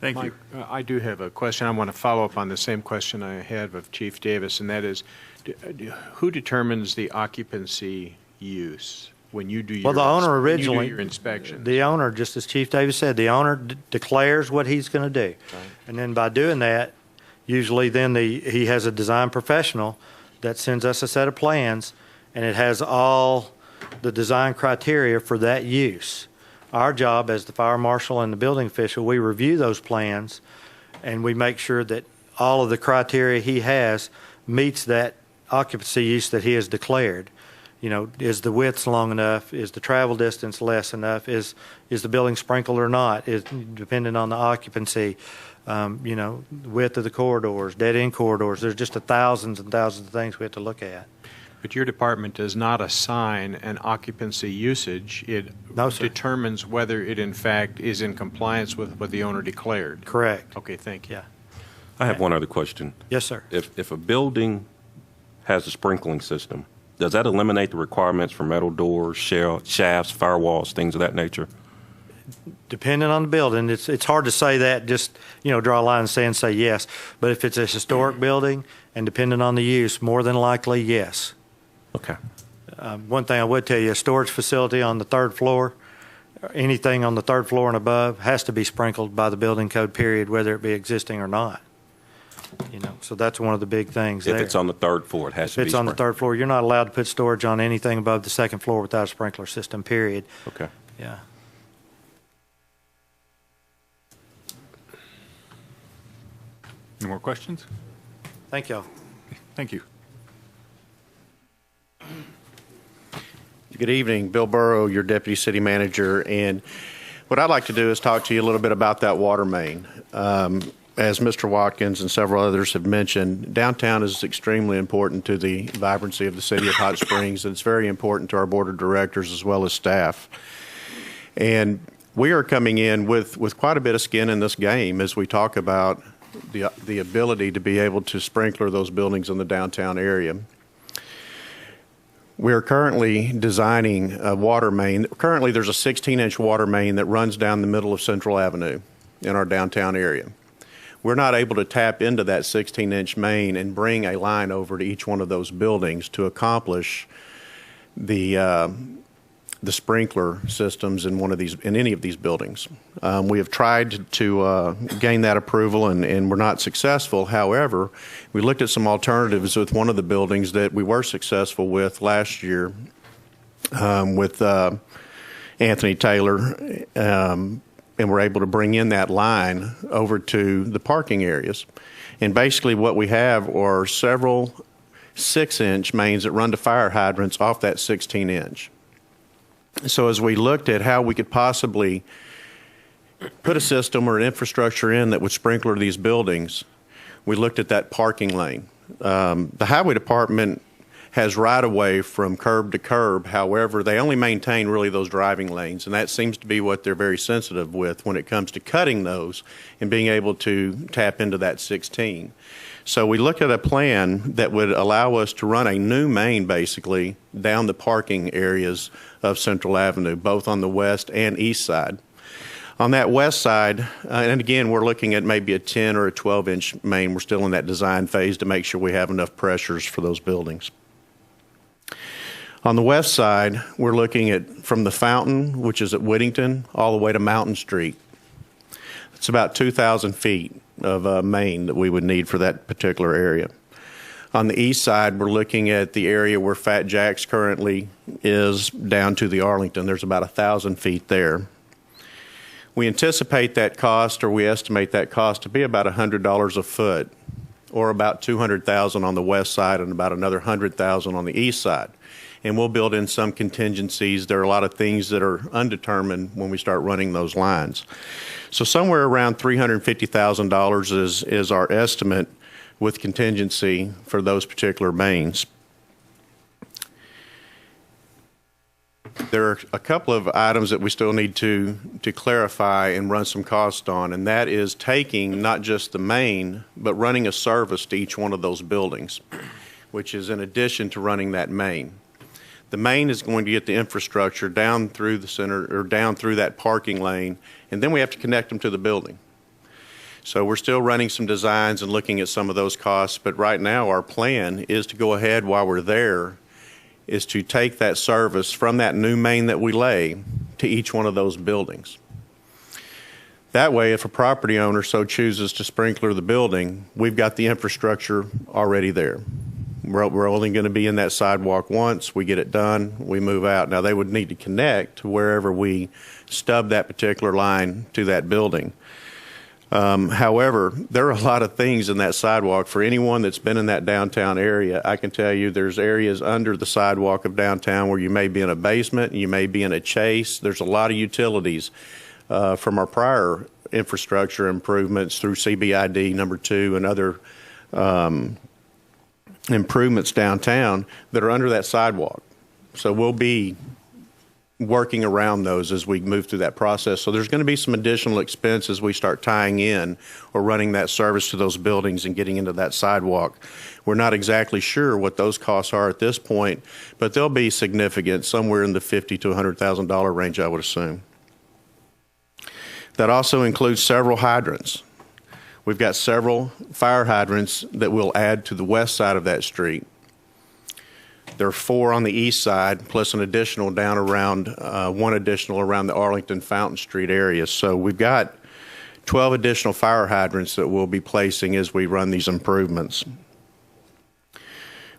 Thank Mike, you. I do have a question. I want to follow up on the same question I had of Chief Davis, and that is, who determines the occupancy use when you do your, Well, the owner when you do originally, your inspection? the owner, just as Chief Davis said, the owner declares what he's going to do. Right. And then by doing that, usually then he has a design professional that sends us a set of plans, and it has all the design criteria for that use. Our job as the fire marshal and the building official, we review those plans and we make sure that all of the criteria he has meets that occupancy use that he has declared. Is the width long enough? Is the travel distance less enough? Is the building sprinkled or not? Is depending on the occupancy, width of the corridors, dead end corridors. There's just thousands and thousands of things we have to look at. But your department does not assign an occupancy usage. It No, sir. determines whether it in fact is in compliance with what the owner declared. Correct. Okay, thank you. Yeah. I have one other question. Yes, sir. If a building has a sprinkling system, does that eliminate the requirements for metal doors, shafts, firewalls, things of that nature? Depending on the building, it's hard to say that, just, draw a line in the sand and say yes. But if it's a historic building and depending on the use, more than likely, yes. Okay. One thing I would tell you, a storage facility on the third floor, anything on the third floor and above has to be sprinkled by the building code, period, whether it be existing or not. So that's one of the big things there. If it's on the third floor, it has to If be it's on the sprinkled. third floor, you're not allowed to put storage on anything above the second floor without a sprinkler system, period. Okay. Yeah. Any more questions? Thank y'all. Thank you. Good evening, Bill Burrow, your Deputy City Manager, and what I'd like to do is talk to you a little bit about that water main. As Mr. Watkins and several others have mentioned, downtown is extremely important to the vibrancy of the city of Hot Springs, and it's very important to our board of directors as well as staff. And we are coming in with quite a bit of skin in this game as we talk about the ability to be able to sprinkler those buildings in the downtown area. We are currently designing a water main. Currently, there's a 16-inch water main that runs down the middle of Central Avenue in our downtown area. we're not able to tap into that 16-inch main and bring a line over to each one of those buildings to accomplish the sprinkler systems in any of these buildings. We have tried to gain that approval and we're not successful. However, we looked at some alternatives with one of the buildings that we were successful with last year with Anthony Taylor, and we're able to bring in that line over to the parking areas. And basically what we have are several 6-inch mains that run to fire hydrants off that 16-inch. So as we looked at how we could possibly put a system or an infrastructure in that would sprinkler these buildings, we looked at that parking lane. The highway department has right-of-way from curb to curb. However, they only maintain really those driving lanes, and that seems to be what they're very sensitive with when it comes to cutting those and being able to tap into that 16. So we looked at a plan that would allow us to run a new main basically down the parking areas of Central Avenue, both on the west and east side. On that west side, and again, we're looking at maybe a 10 or a 12-inch main. We're still in that design phase to make sure we have enough pressures for those buildings. On the west side, we're looking at from the fountain, which is at Whittington, all the way to Mountain Street. It's about 2,000 feet of main that we would need for that particular area. On the east side, we're looking at the area where Fat Jack's currently is down to the Arlington. There's about 1,000 feet there. We anticipate that cost, or we estimate that cost to be about $100 a foot, or about $200,000 on the west side and about another $100,000 on the east side. And we'll build in some contingencies. There are a lot of things that are undetermined when we start running those lines. So somewhere around $350,000 is our estimate with contingency for those particular mains. There are a couple of items that we still need to clarify and run some cost on, and that is taking not just the main, but running a service to each one of those buildings, which is in addition to running that main. The main is going to get the infrastructure down through the center or down through that parking lane, and then we have to connect them to the building. So we're still running some designs and looking at some of those costs, but right now our plan is to go ahead while we're there, is to take that service from that new main that we lay to each one of those buildings. That way, if a property owner so chooses to sprinkler the building, we've got the infrastructure already there. We're only going to be in that sidewalk once. We get it done, we move out. Now, they would need to connect to wherever we stub that particular line to that building. However, there are a lot of things in that sidewalk. For anyone that's been in that downtown area, I can tell you there's areas under the sidewalk of downtown where you may be in a basement, you may be in a chase. There's a lot of utilities from our prior infrastructure improvements through CBID number 2 and other improvements downtown that are under that sidewalk. So we'll be working around those as we move through that process. So there's going to be some additional expense as we start tying in or running that service to those buildings and getting into that sidewalk. We're not exactly sure what those costs are at this point, but they'll be significant, somewhere in the $50,000 to $100,000 range, I would assume. That also includes several hydrants. We've got several fire hydrants that we'll add to the west side of that street. There are 4 on the east side, plus an additional down around, one additional around the Arlington Fountain Street area. So we've got 12 additional fire hydrants that we'll be placing as we run these improvements.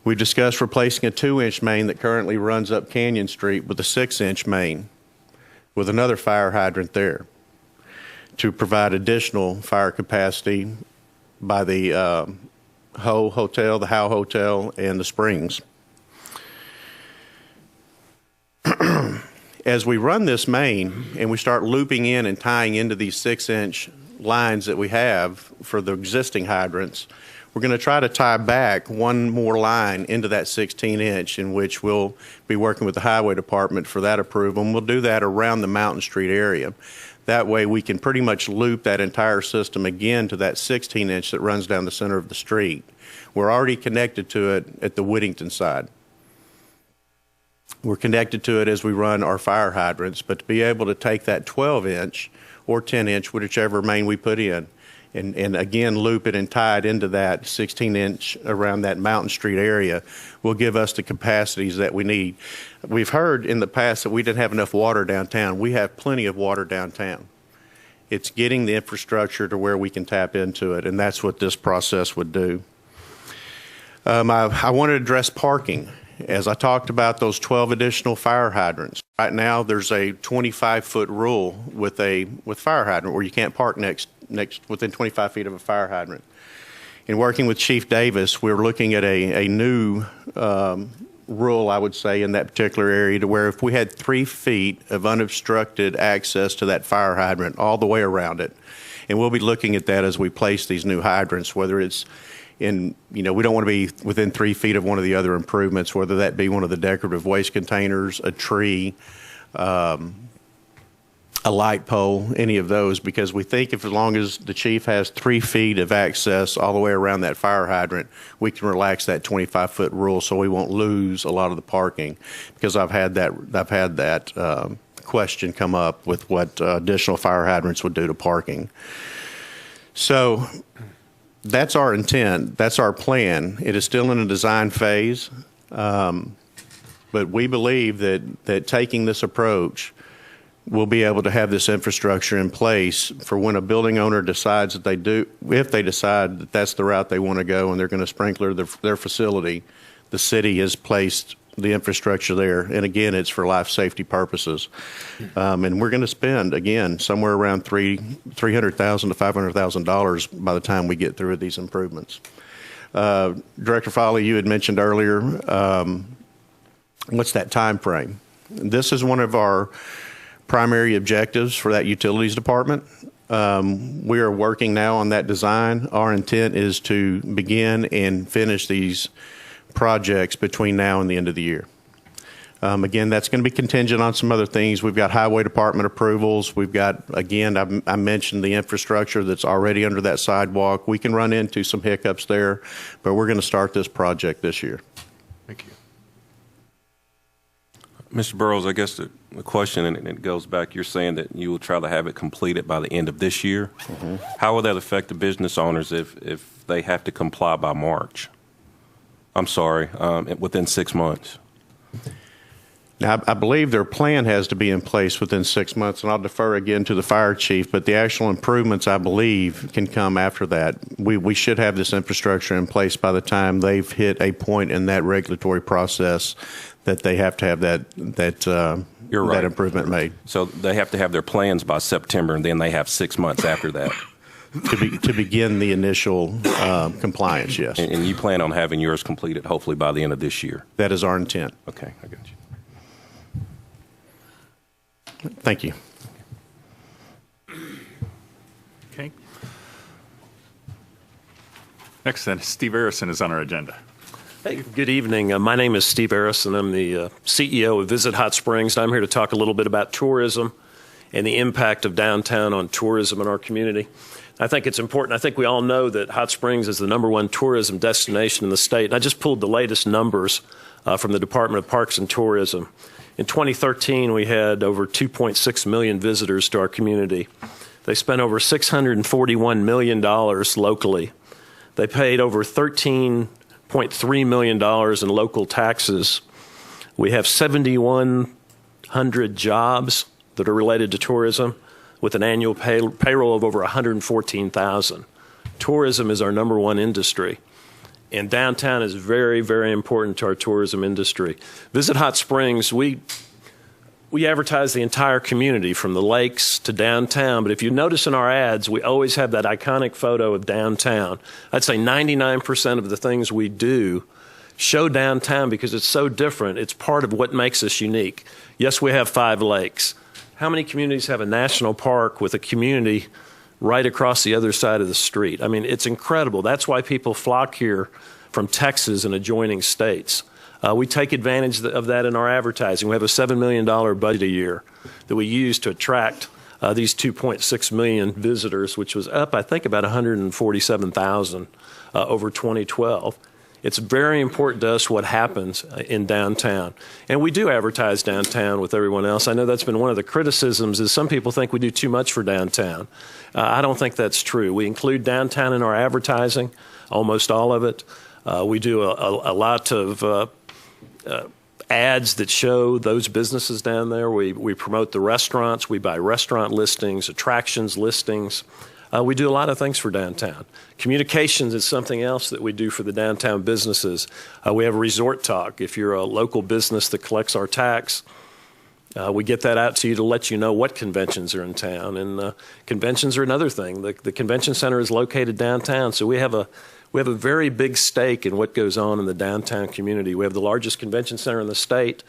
We've discussed replacing a 2-inch main that currently runs up Canyon Street with a 6-inch main with another fire hydrant there to provide additional fire capacity by the Howe Hotel, the Howe Hotel, and the Springs. As we run this main and we start looping in and tying into these 6-inch lines that we have for the existing hydrants, we're going to try to tie back one more line into that 16-inch, in which we'll be working with the highway department for that approval, and we'll do that around the Mountain Street area. That way we can pretty much loop that entire system again to that 16-inch that runs down the center of the street. We're already connected to it at the Whittington side. We're connected to it as we run our fire hydrants, but to be able to take that 12-inch or 10-inch, whichever main we put in, and again loop it and tie it into that 16-inch around that Mountain Street area will give us the capacities that we need. We've heard in the past that we didn't have enough water downtown. We have plenty of water downtown. It's getting the infrastructure to where we can tap into it, and that's what this process would do. I want to address parking. As I talked about those 12 additional fire hydrants, right now there's a 25-foot rule with fire hydrant where you can't park next within 25 feet of a fire hydrant. In working with Chief Davis, we're looking at a new rule, I would say, in that particular area, to where if we had 3 feet of unobstructed access to that fire hydrant all the way around it, and we'll be looking at that as we place these new hydrants, whether it's in, we don't want to be within 3 feet of one of the other improvements, whether that be one of the decorative waste containers, a tree, a light pole, any of those, because we think if as long as the chief has 3 feet of access all the way around that fire hydrant, we can relax that 25-foot rule so we won't lose a lot of the parking. Because I've had that question come up with what additional fire hydrants would do to parking. So that's our intent. That's our plan. It is still in a design phase, but we believe that taking this approach, we'll be able to have this infrastructure in place for when a building owner decides that if they decide that that's the route they want to go and they're going to sprinkler their facility, the city has placed the infrastructure there. And again, it's for life safety purposes. And we're going to spend, again, somewhere around $300,000 to $500,000 by the time we get through with these improvements. Director Foley, you had mentioned earlier, what's that time frame? This is one of our primary objectives for that utilities department. We are working now on that design. Our intent is to begin and finish these projects between now and the end of the year. Again, that's going to be contingent on some other things. We've got highway department approvals. We've got, again, I mentioned the infrastructure that's already under that sidewalk. We can run into some hiccups there, but we're going to start this project this year. Thank you. Mr. Burrows, I guess the question, and it goes back, you're saying that you will try to have it completed by the end of this year. Mm-hmm. How will that affect the business owners if they have to comply by March? I'm sorry, within 6 months? Now, I believe their plan has to be in place within 6 months, and I'll defer again to the fire chief, but the actual improvements, I believe, can come after that. We should have this infrastructure in place by the time they've hit a point in that regulatory process that they have to have that improvement made. So they have to have their plans by September, and then they have 6 months after that. To begin the initial compliance, yes. And you plan on having yours completed hopefully by the end of this year? That is our intent. Okay, I got you. Thank you. Okay. Next, then, Steve Arison is on our agenda. Hey, good evening. My name is Steve Arison. I'm the CEO of Visit Hot Springs. I'm here to talk a little bit about tourism and the impact of downtown on tourism in our community. I think it's important. I think we all know that Hot Springs is the #1 tourism destination in the state. And I just pulled the latest numbers from the Department of Parks and Tourism. In 2013, we had over 2.6 million visitors to our community. They spent over $641 million locally. They paid over $13.3 million in local taxes. We have 7,100 jobs that are related to tourism, with an annual payroll of over 114,000. Tourism is our #1 industry, and downtown is very, very important to our tourism industry. Visit Hot Springs, we advertise the entire community from the lakes to downtown, but if you notice in our ads, we always have that iconic photo of downtown. I'd say 99% of the things we do show downtown because it's so different. It's part of what makes us unique. Yes, we have 5 lakes. How many communities have a national park with a community right across the other side of the street? I mean, it's incredible. That's why people flock here from Texas and adjoining states. We take advantage of that in our advertising. We have a $7 million budget a year that we use to attract these 2.6 million visitors, which was up, I think, about 147,000 over 2012. It's very important to us what happens in downtown. And we do advertise downtown with everyone else. I know that's been one of the criticisms is some people think we do too much for downtown. I don't think that's true. We include downtown in our advertising, almost all of it. We do a lot of ads that show those businesses down there. We promote the restaurants. We buy restaurant listings, attractions listings. We do a lot of things for downtown. Communications is something else that we do for the downtown businesses. We have Resort Talk. If you're a local business that collects our tax, we get that out to you to let you know what conventions are in town. And conventions are another thing. The convention center is located downtown, so we have a very big stake in what goes on in the downtown community. We have the largest convention center in the state.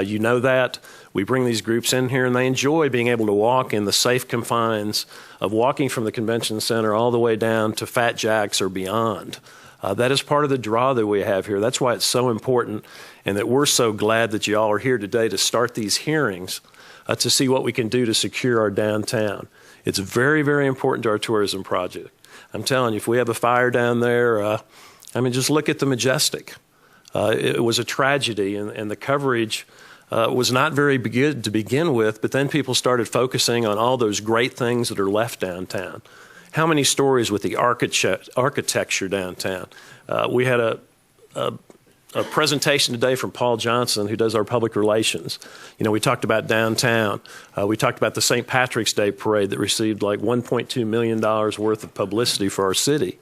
You know that. We bring these groups in here, and they enjoy being able to walk in the safe confines of walking from the convention center all the way down to Fat Jack's or beyond. That is part of the draw that we have here. That's why it's so important, and that we're so glad that you all are here today to start these hearings to see what we can do to secure our downtown. It's very, very important to our tourism project. I'm telling you, if we have a fire down there, just look at the Majestic. It was a tragedy, and the coverage was not very good to begin with, but then people started focusing on all those great things that are left downtown. How many stories with the architecture downtown? We had a presentation today from Paul Johnson, who does our public relations. We talked about downtown. We talked about the St. Patrick's Day parade that received like $1.2 million worth of publicity for our city.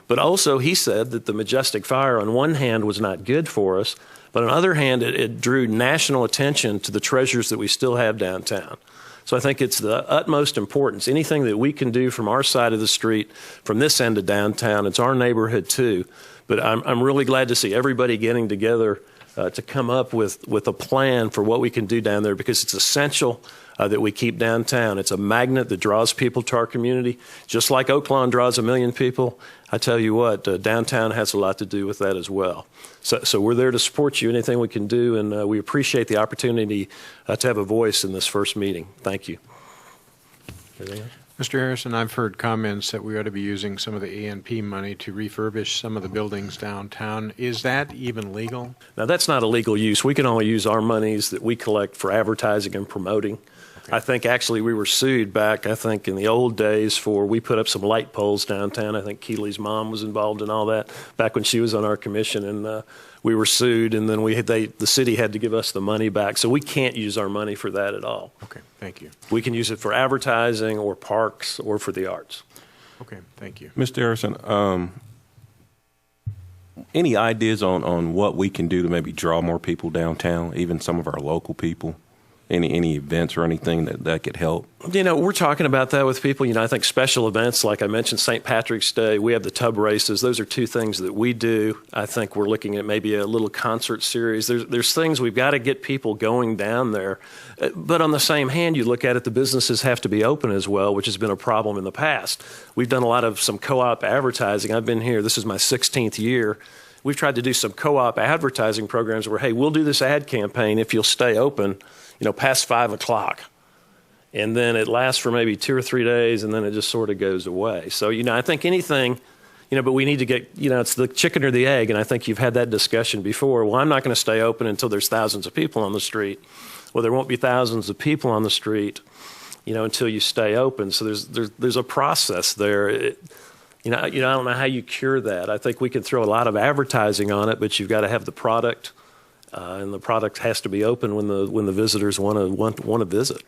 But also he said that the Majestic Fire on one hand was not good for us, but on the other hand it drew national attention to the treasures that we still have downtown. So I think it's the utmost importance. Anything that we can do from our side of the street, from this end of downtown, it's our neighborhood too. But I'm really glad to see everybody getting together to come up with a plan for what we can do down there, because it's essential that we keep downtown. It's a magnet that draws people to our community. Just like Oaklawn draws 1 million people, I tell you what, downtown has a lot to do with that as well. So we're there to support you, anything we can do, and we appreciate the opportunity to have a voice in this first meeting. Thank you. Anything else? Mr. Harrison, I've heard comments that we ought to be using some of the ANP money to refurbish some of the buildings downtown. Is that even legal? Now, that's not a legal use. We can only use our monies that we collect for advertising and promoting. Okay. I think actually we were sued back, in the old days we put up some light poles downtown. I think Keeley's mom was involved in all that back when she was on our commission, and we were sued, and then the city had to give us the money back. So we can't use our money for that at all. Okay, thank you. We can use it for advertising or parks or for the arts. Okay, thank you. Mr. Harrison, any ideas on what we can do to maybe draw more people downtown, even some of our local people? Any events or anything that could help? We're talking about that with people. I think special events, like I mentioned, St. Patrick's Day, we have the tub races. Those are two things that we do. I think we're looking at maybe a little concert series. There's things we've got to get people going down there. But on the same hand, you look at it, the businesses have to be open as well, which has been a problem in the past. We've done a lot of some co-op advertising. I've been here. This is my 16th year. We've tried to do some co-op advertising programs where, hey, we'll do this ad campaign if you'll stay open, past 5 o'clock. And then it lasts for maybe 2 or 3 days, and then it just sort of goes away. So, I think anything, but we need to get, it's the chicken or the egg, and I think you've had that discussion before. Well, I'm not going to stay open until there's thousands of people on the street. Well, there won't be thousands of people on the street, until you stay open. So there's a process there. I don't know how you cure that. I think we can throw a lot of advertising on it, but you've got to have the product. And the product has to be open when the visitors want to visit.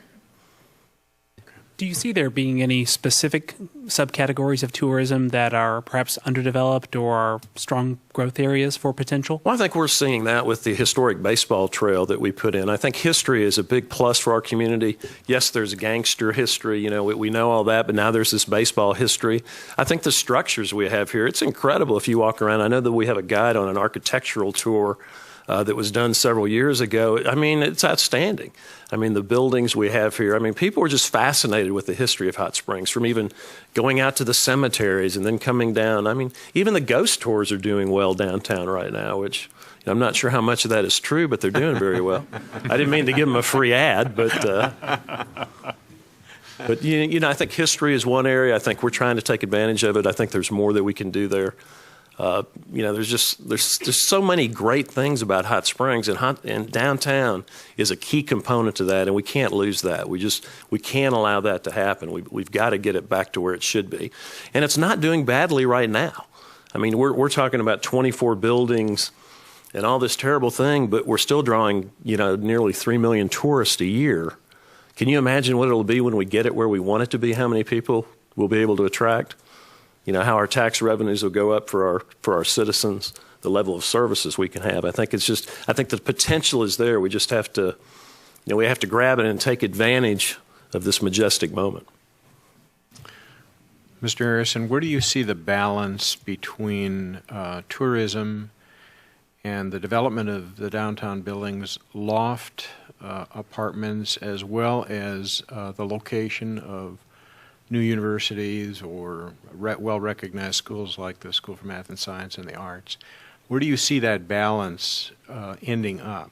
Do you see there being any specific subcategories of tourism that are perhaps underdeveloped or are strong growth areas for potential? Well, I think we're seeing that with the historic baseball trail that we put in. I think history is a big plus for our community. Yes, there's gangster history. We know all that, but now there's this baseball history. I think the structures we have here, it's incredible if you walk around. I know that we have a guide on an architectural tour that was done several years ago. It's outstanding. The buildings we have here, people are just fascinated with the history of Hot Springs, from even going out to the cemeteries and then coming down. Even the ghost tours are doing well downtown right now, which I'm not sure how much of that is true, but they're doing very well. I didn't mean to give them a free ad, but I think history is one area. I think we're trying to take advantage of it. I think there's more that we can do there. There's so many great things about Hot Springs, and downtown is a key component to that, and we can't lose that. We can't allow that to happen. We've got to get it back to where it should be, and it's not doing badly right now. I mean, we're talking about 24 buildings and all this terrible thing, but we're still drawing nearly 3 million tourists a year. Can you imagine what it'll be when we get it where we want it to be? How many people we'll be able to attract? How our tax revenues will go up for our citizens, the level of services we can have. I think the potential is there. We just have to, we have to grab it and take advantage of this majestic moment. Mr. Harrison, where do you see the balance between tourism and the development of the downtown buildings, loft apartments, as well as the location of new universities or well-recognized schools like the School for Math and Science and the Arts? Where do you see that balance ending up?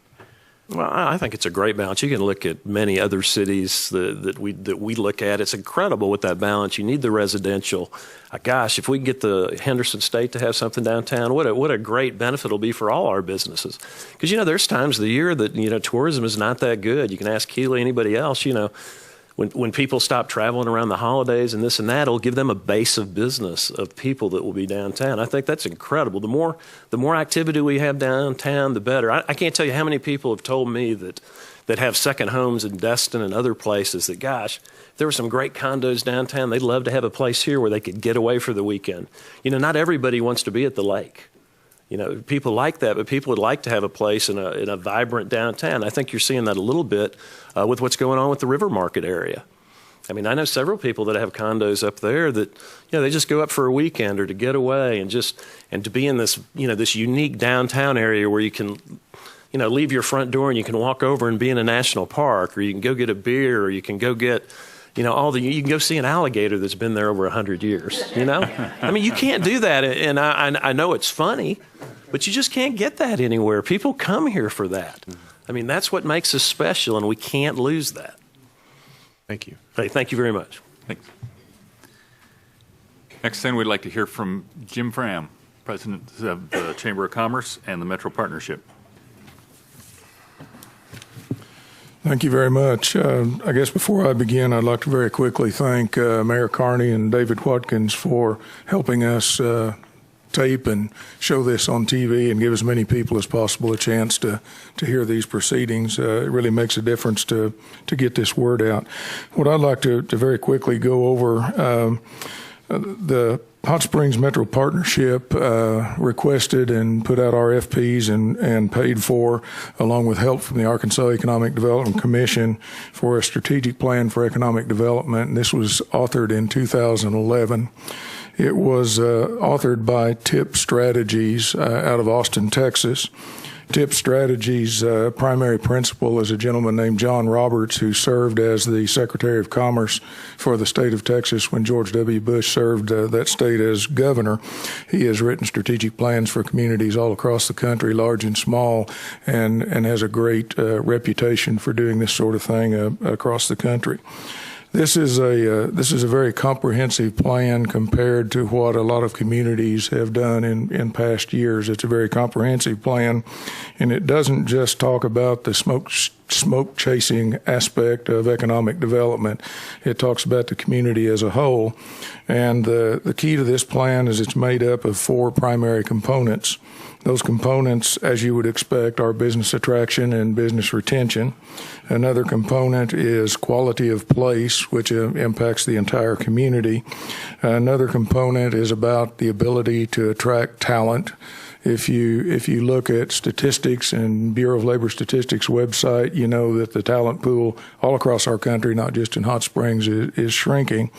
Well, I think it's a great balance. You can look at many other cities that we look at. It's incredible with that balance. You need the residential. Gosh, if we can get the Henderson State to have something downtown, what a great benefit it'll be for all our businesses. Because there's times of the year that tourism is not that good. You can ask Keely, anybody else. When people stop traveling around the holidays and this and that, it'll give them a base of business of people that will be downtown. I think that's incredible. The more activity we have downtown, the better. I can't tell you how many people have told me that have second homes in Destin and other places that, gosh, if there were some great condos downtown, they'd love to have a place here where they could get away for the weekend. Not everybody wants to be at the lake. People like that, but people would like to have a place in a vibrant downtown. I think you're seeing that a little bit with what's going on with the River Market area. I mean, I know several people that have condos up there that, they just go up for a weekend or to get away and to be in this, this unique downtown area where you can, leave your front door and you can walk over and be in a national park, or you can go get a beer, or you can go get, you can go see an alligator that's been there over 100 years, I mean, you can't do that. And I know it's funny, but you just can't get that anywhere. People come here for that. I mean, that's what makes us special, and we can't lose that. Thank you. Hey, thank you very much. Thanks. Next thing, we'd like to hear from Jim Fram, President of the Chamber of Commerce and the Metro Partnership. Thank you very much. I guess before I begin, I'd like to very quickly thank Mayor Carney and David Watkins for helping us tape and show this on TV and give as many people as possible a chance to hear these proceedings. It really makes a difference to get this word out. What I'd like to very quickly go over, the Hot Springs Metro Partnership requested and put out RFPs and paid for, along with help from the Arkansas Economic Development Commission, for a strategic plan for economic development. And this was authored in 2011. It was authored by TIP Strategies out of Austin, Texas. TIP Strategies' primary principal is a gentleman named John Roberts, who served as the Secretary of Commerce for the state of Texas when George W. Bush served that state as governor. He has written strategic plans for communities all across the country, large and small, and has a great reputation for doing this sort of thing across the country. This is a very comprehensive plan compared to what a lot of communities have done in past years. It's a very comprehensive plan, and it doesn't just talk about the smoke chasing aspect of economic development. It talks about the community as a whole, and the key to this plan is it's made up of 4 primary components. Those components, as you would expect, are business attraction and business retention. Another component is quality of place, which impacts the entire community. Another component is about the ability to attract talent. If you look at statistics and Bureau of Labor Statistics website, you know that the talent pool all across our country, not just in Hot Springs, is shrinking.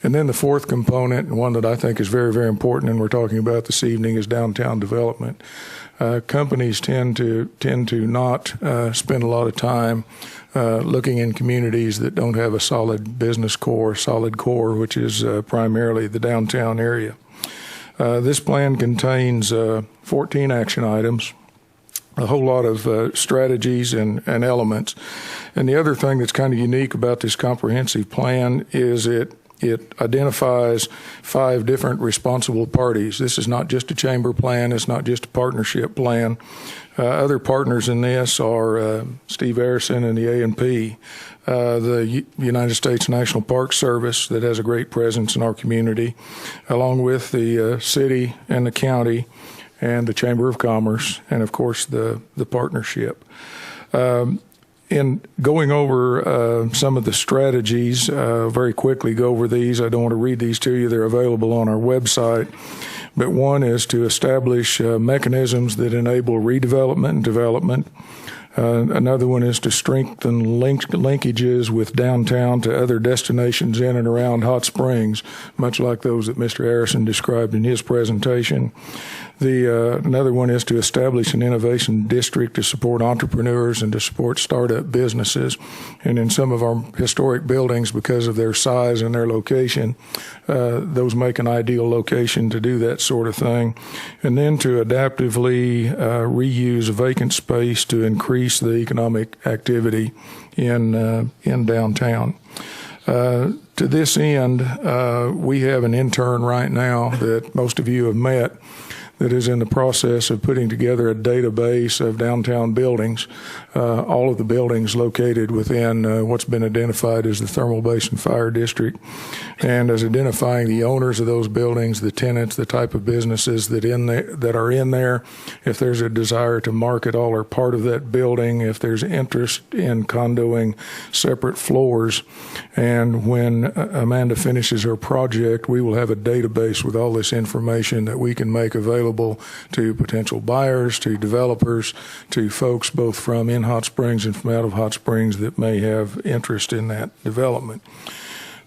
And then the 4th component, and one that I think is very, very important, and we're talking about this evening, is downtown development. Companies tend to not spend a lot of time looking in communities that don't have a solid business core, which is primarily the downtown area. This plan contains 14 action items, a whole lot of strategies and elements. And the other thing that's kind of unique about this comprehensive plan is it It identifies 5 different responsible parties. This is not just a chamber plan. It's not just a partnership plan. Other partners in this are Steve Harrison and the A&P, the United States National Park Service that has a great presence in our community, along with the city and the county and the Chamber of Commerce, and of course the partnership. In going over some of the strategies, very quickly go over these. I don't want to read these to you. They're available on our website. But one is to establish mechanisms that enable redevelopment and development. Another one is to strengthen linkages with downtown to other destinations in and around Hot Springs, much like those that Mr. Harrison described in his presentation. Another one is to establish an innovation district to support entrepreneurs and to support startup businesses. And in some of our historic buildings, because of their size and their location, those make an ideal location to do that sort of thing. And then to adaptively reuse vacant space to increase the economic activity in downtown. To this end, we have an intern right now that most of you have met that is in the process of putting together a database of downtown buildings, all of the buildings located within what's been identified as the Thermal Basin Fire District, and as identifying the owners of those buildings, the tenants, the type of businesses that are in there, if there's a desire to market all or part of that building, if there's interest in condoing separate floors. And when Amanda finishes her project, we will have a database with all this information that we can make available to potential buyers, to developers, to folks both from in Hot Springs and from out of Hot Springs that may have interest in that development.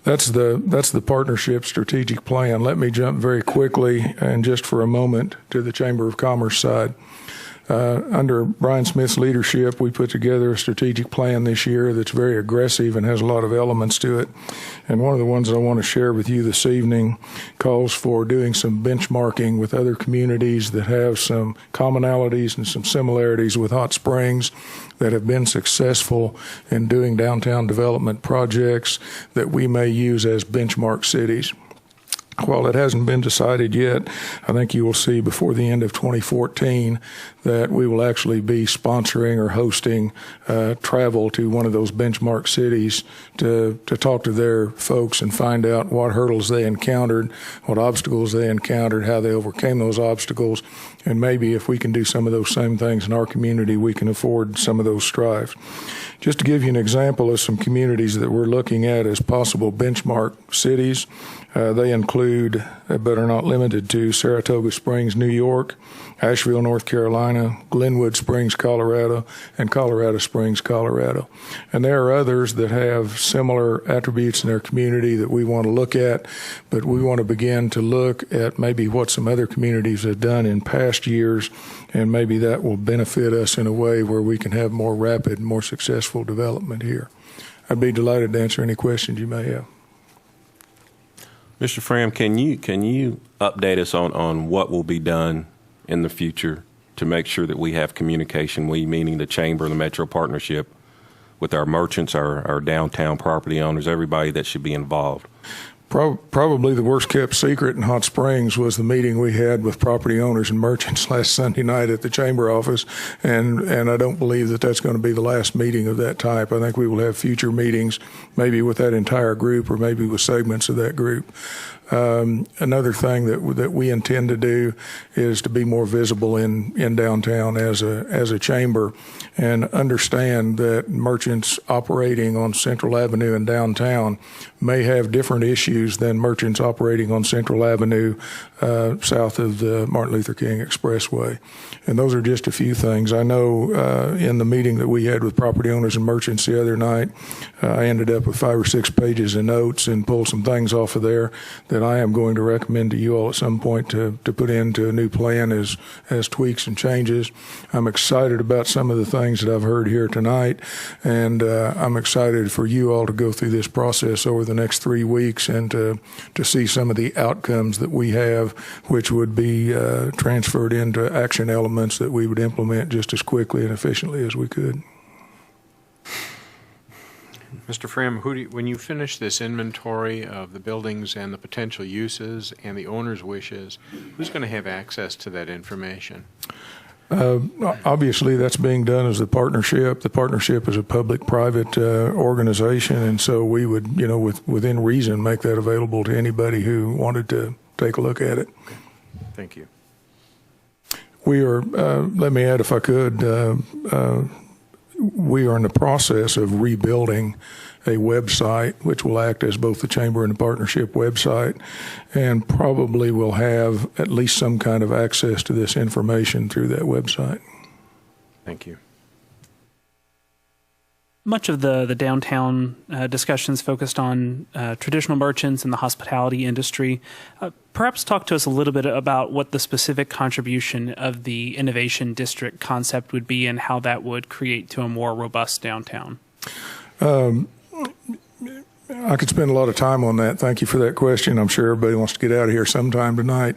That's the partnership strategic plan. Let me jump very quickly and just for a moment to the Chamber of Commerce side. Under Brian Smith's leadership, we put together a strategic plan this year that's very aggressive and has a lot of elements to it. And one of the ones I want to share with you this evening calls for doing some benchmarking with other communities that have some commonalities and some similarities with Hot Springs that have been successful in doing downtown development projects that we may use as benchmark cities. While it hasn't been decided yet, I think you will see before the end of 2014 that we will actually be sponsoring or hosting travel to one of those benchmark cities to talk to their folks and find out what hurdles they encountered, what obstacles they encountered, how they overcame those obstacles, and maybe if we can do some of those same things in our community, we can afford some of those strives. Just to give you an example of some communities that we're looking at as possible benchmark cities, they include, but are not limited to, Saratoga Springs, New York, Asheville, North Carolina, Glenwood Springs, Colorado, and Colorado Springs, Colorado. And there are others that have similar attributes in their community that we want to look at, but we want to begin to look at maybe what some other communities have done in past years, and maybe that will benefit us in a way where we can have more rapid, more successful development here. I'd be delighted to answer any questions you may have. Mr. Fram, can you update us on what will be done in the future to make sure that we have communication, we meaning the Chamber and the Metro Partnership, with our merchants, our downtown property owners, everybody that should be involved? Probably the worst kept secret in Hot Springs was the meeting we had with property owners and merchants last Sunday night at the Chamber office, and I don't believe that that's going to be the last meeting of that type. I think we will have future meetings, maybe with that entire group or maybe with segments of that group. Another thing that we intend to do is to be more visible in downtown as a chamber, and understand that merchants operating on Central Avenue in downtown may have different issues than merchants operating on Central Avenue south of the Martin Luther King Expressway. And those are just a few things. I know in the meeting that we had with property owners and merchants the other night, I ended up with 5 or 6 pages of notes and pulled some things off of there that I am going to recommend to you all at some point to put into a new plan as tweaks and changes. I'm excited about some of the things that I've heard here tonight, and I'm excited for you all to go through this process over the next 3 weeks and to see some of the outcomes that we have, which would be transferred into action elements that we would implement just as quickly and efficiently as we could. Mr. Fram, when you finish this inventory of the buildings and the potential uses and the owner's wishes, who's going to have access to that information? Obviously, that's being done as a partnership. The partnership is a public-private organization, and so we would, within reason, make that available to anybody who wanted to take a look at it. Okay. Thank you. We are, let me add if I could, we are in the process of rebuilding a website which will act as both the Chamber and the Partnership website, and probably will have at least some kind of access to this information through that website. Thank you. Much of the downtown discussions focused on traditional merchants and the hospitality industry. Perhaps talk to us a little bit about what the specific contribution of the Innovation District concept would be and how that would create to a more robust downtown. I could spend a lot of time on that. Thank you for that question. I'm sure everybody wants to get out of here sometime tonight.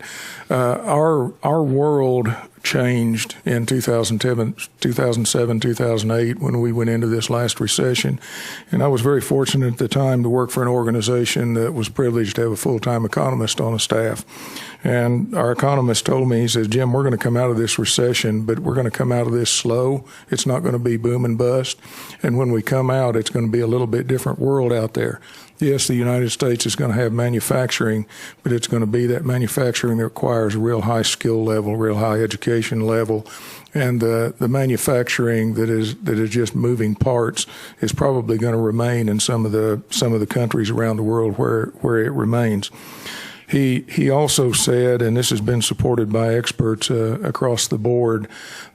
Our world changed in 2007, 2008 when we went into this last recession. And I was very fortunate at the time to work for an organization that was privileged to have a full-time economist on the staff. And our economist told me, he says, Jim, we're going to come out of this recession, but we're going to come out of this slow. It's not going to be boom and bust. And when we come out, it's going to be a little bit different world out there. Yes, the United States is going to have manufacturing, but it's going to be that manufacturing that requires a real high skill level, real high education level. And the manufacturing that is just moving parts is probably going to remain in some of the countries around the world where it remains. He also said, and this has been supported by experts across the board,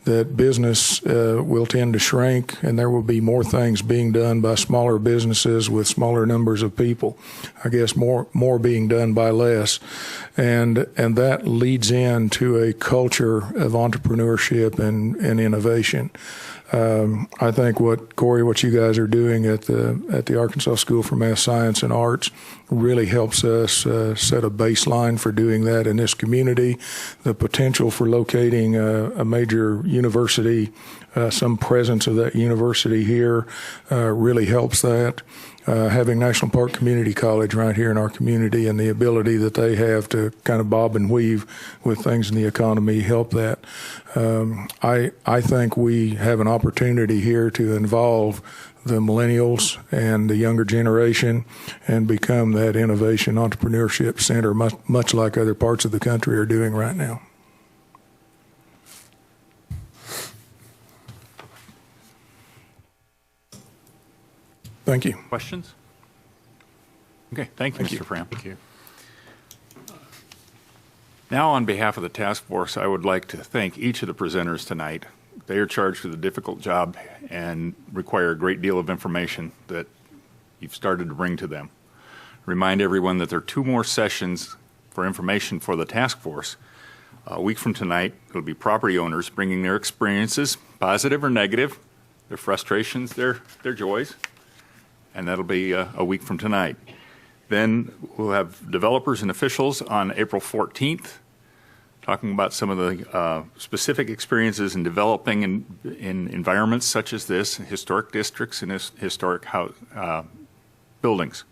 that business will tend to shrink and there will be more things being done by smaller businesses with smaller numbers of people. I guess more being done by less. And that leads into a culture of entrepreneurship and innovation. I think Corey, what you guys are doing at the Arkansas School for Math, Science, and Arts really helps us set a baseline for doing that in this community. The potential for locating a major university, some presence of that university here, really helps that. Having National Park Community College right here in our community and the ability that they have to kind of bob and weave with things in the economy help that. I think we have an opportunity here to involve the millennials and the younger generation and become that innovation entrepreneurship center, much like other parts of the country are doing right now. Thank you. Questions? Okay, thank you, Mr. Fram. Thank you. Now, on behalf of the task force, I would like to thank each of the presenters tonight. They are charged with a difficult job and require a great deal of information that you've started to bring to them. Remind everyone that there are 2 more sessions for information for the task force. A week from tonight, it'll be property owners bringing their experiences, positive or negative, their frustrations, their joys, and that'll be a week from tonight. Then we'll have developers and officials on April 14th, talking about some of the specific experiences in developing in environments such as this, historic districts and historic buildings.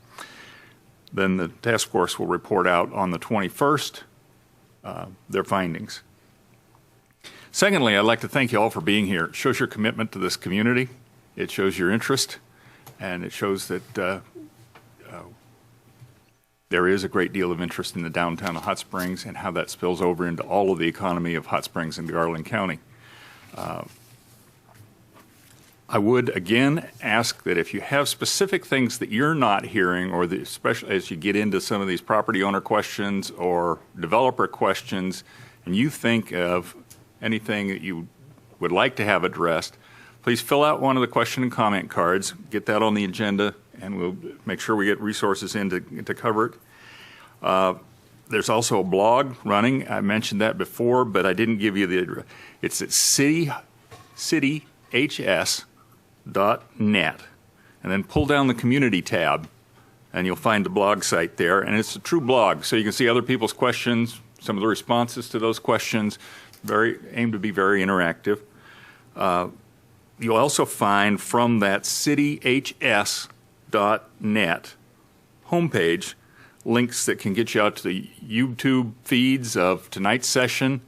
Then the task force will report out on the 21st their findings. Secondly, I'd like to thank you all for being here. It shows your commitment to this community. It shows your interest, and it shows that there is a great deal of interest in the downtown of Hot Springs and how that spills over into all of the economy of Hot Springs and Garland County. I would again ask that if you have specific things that you're not hearing, or especially as you get into some of these property owner questions or developer questions, and you think of anything that you would like to have addressed, please fill out one of the question and comment cards, get that on the agenda, and we'll make sure we get resources in to cover it. There's also a blog running. I mentioned that before, but I didn't give you the address. It's at cityhs.net, and then pull down the community tab, and you'll find the blog site there. And it's a true blog, so you can see other people's questions, some of the responses to those questions. Aim to be very interactive. You'll also find from that cityhs Hotsprings.net homepage links that can get you out to the YouTube feeds of tonight's session.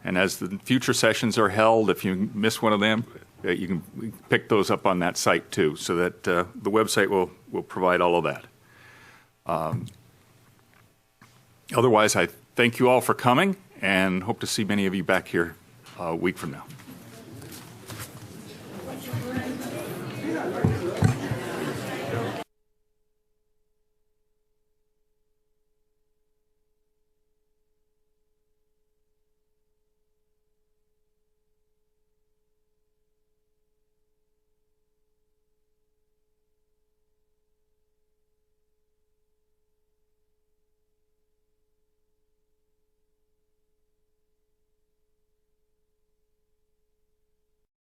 And as the future sessions are held, if you miss one of them, you can pick those up on that site too, so that the website will provide all of that. Otherwise, I thank you all for coming and hope to see many of you back here a week from now.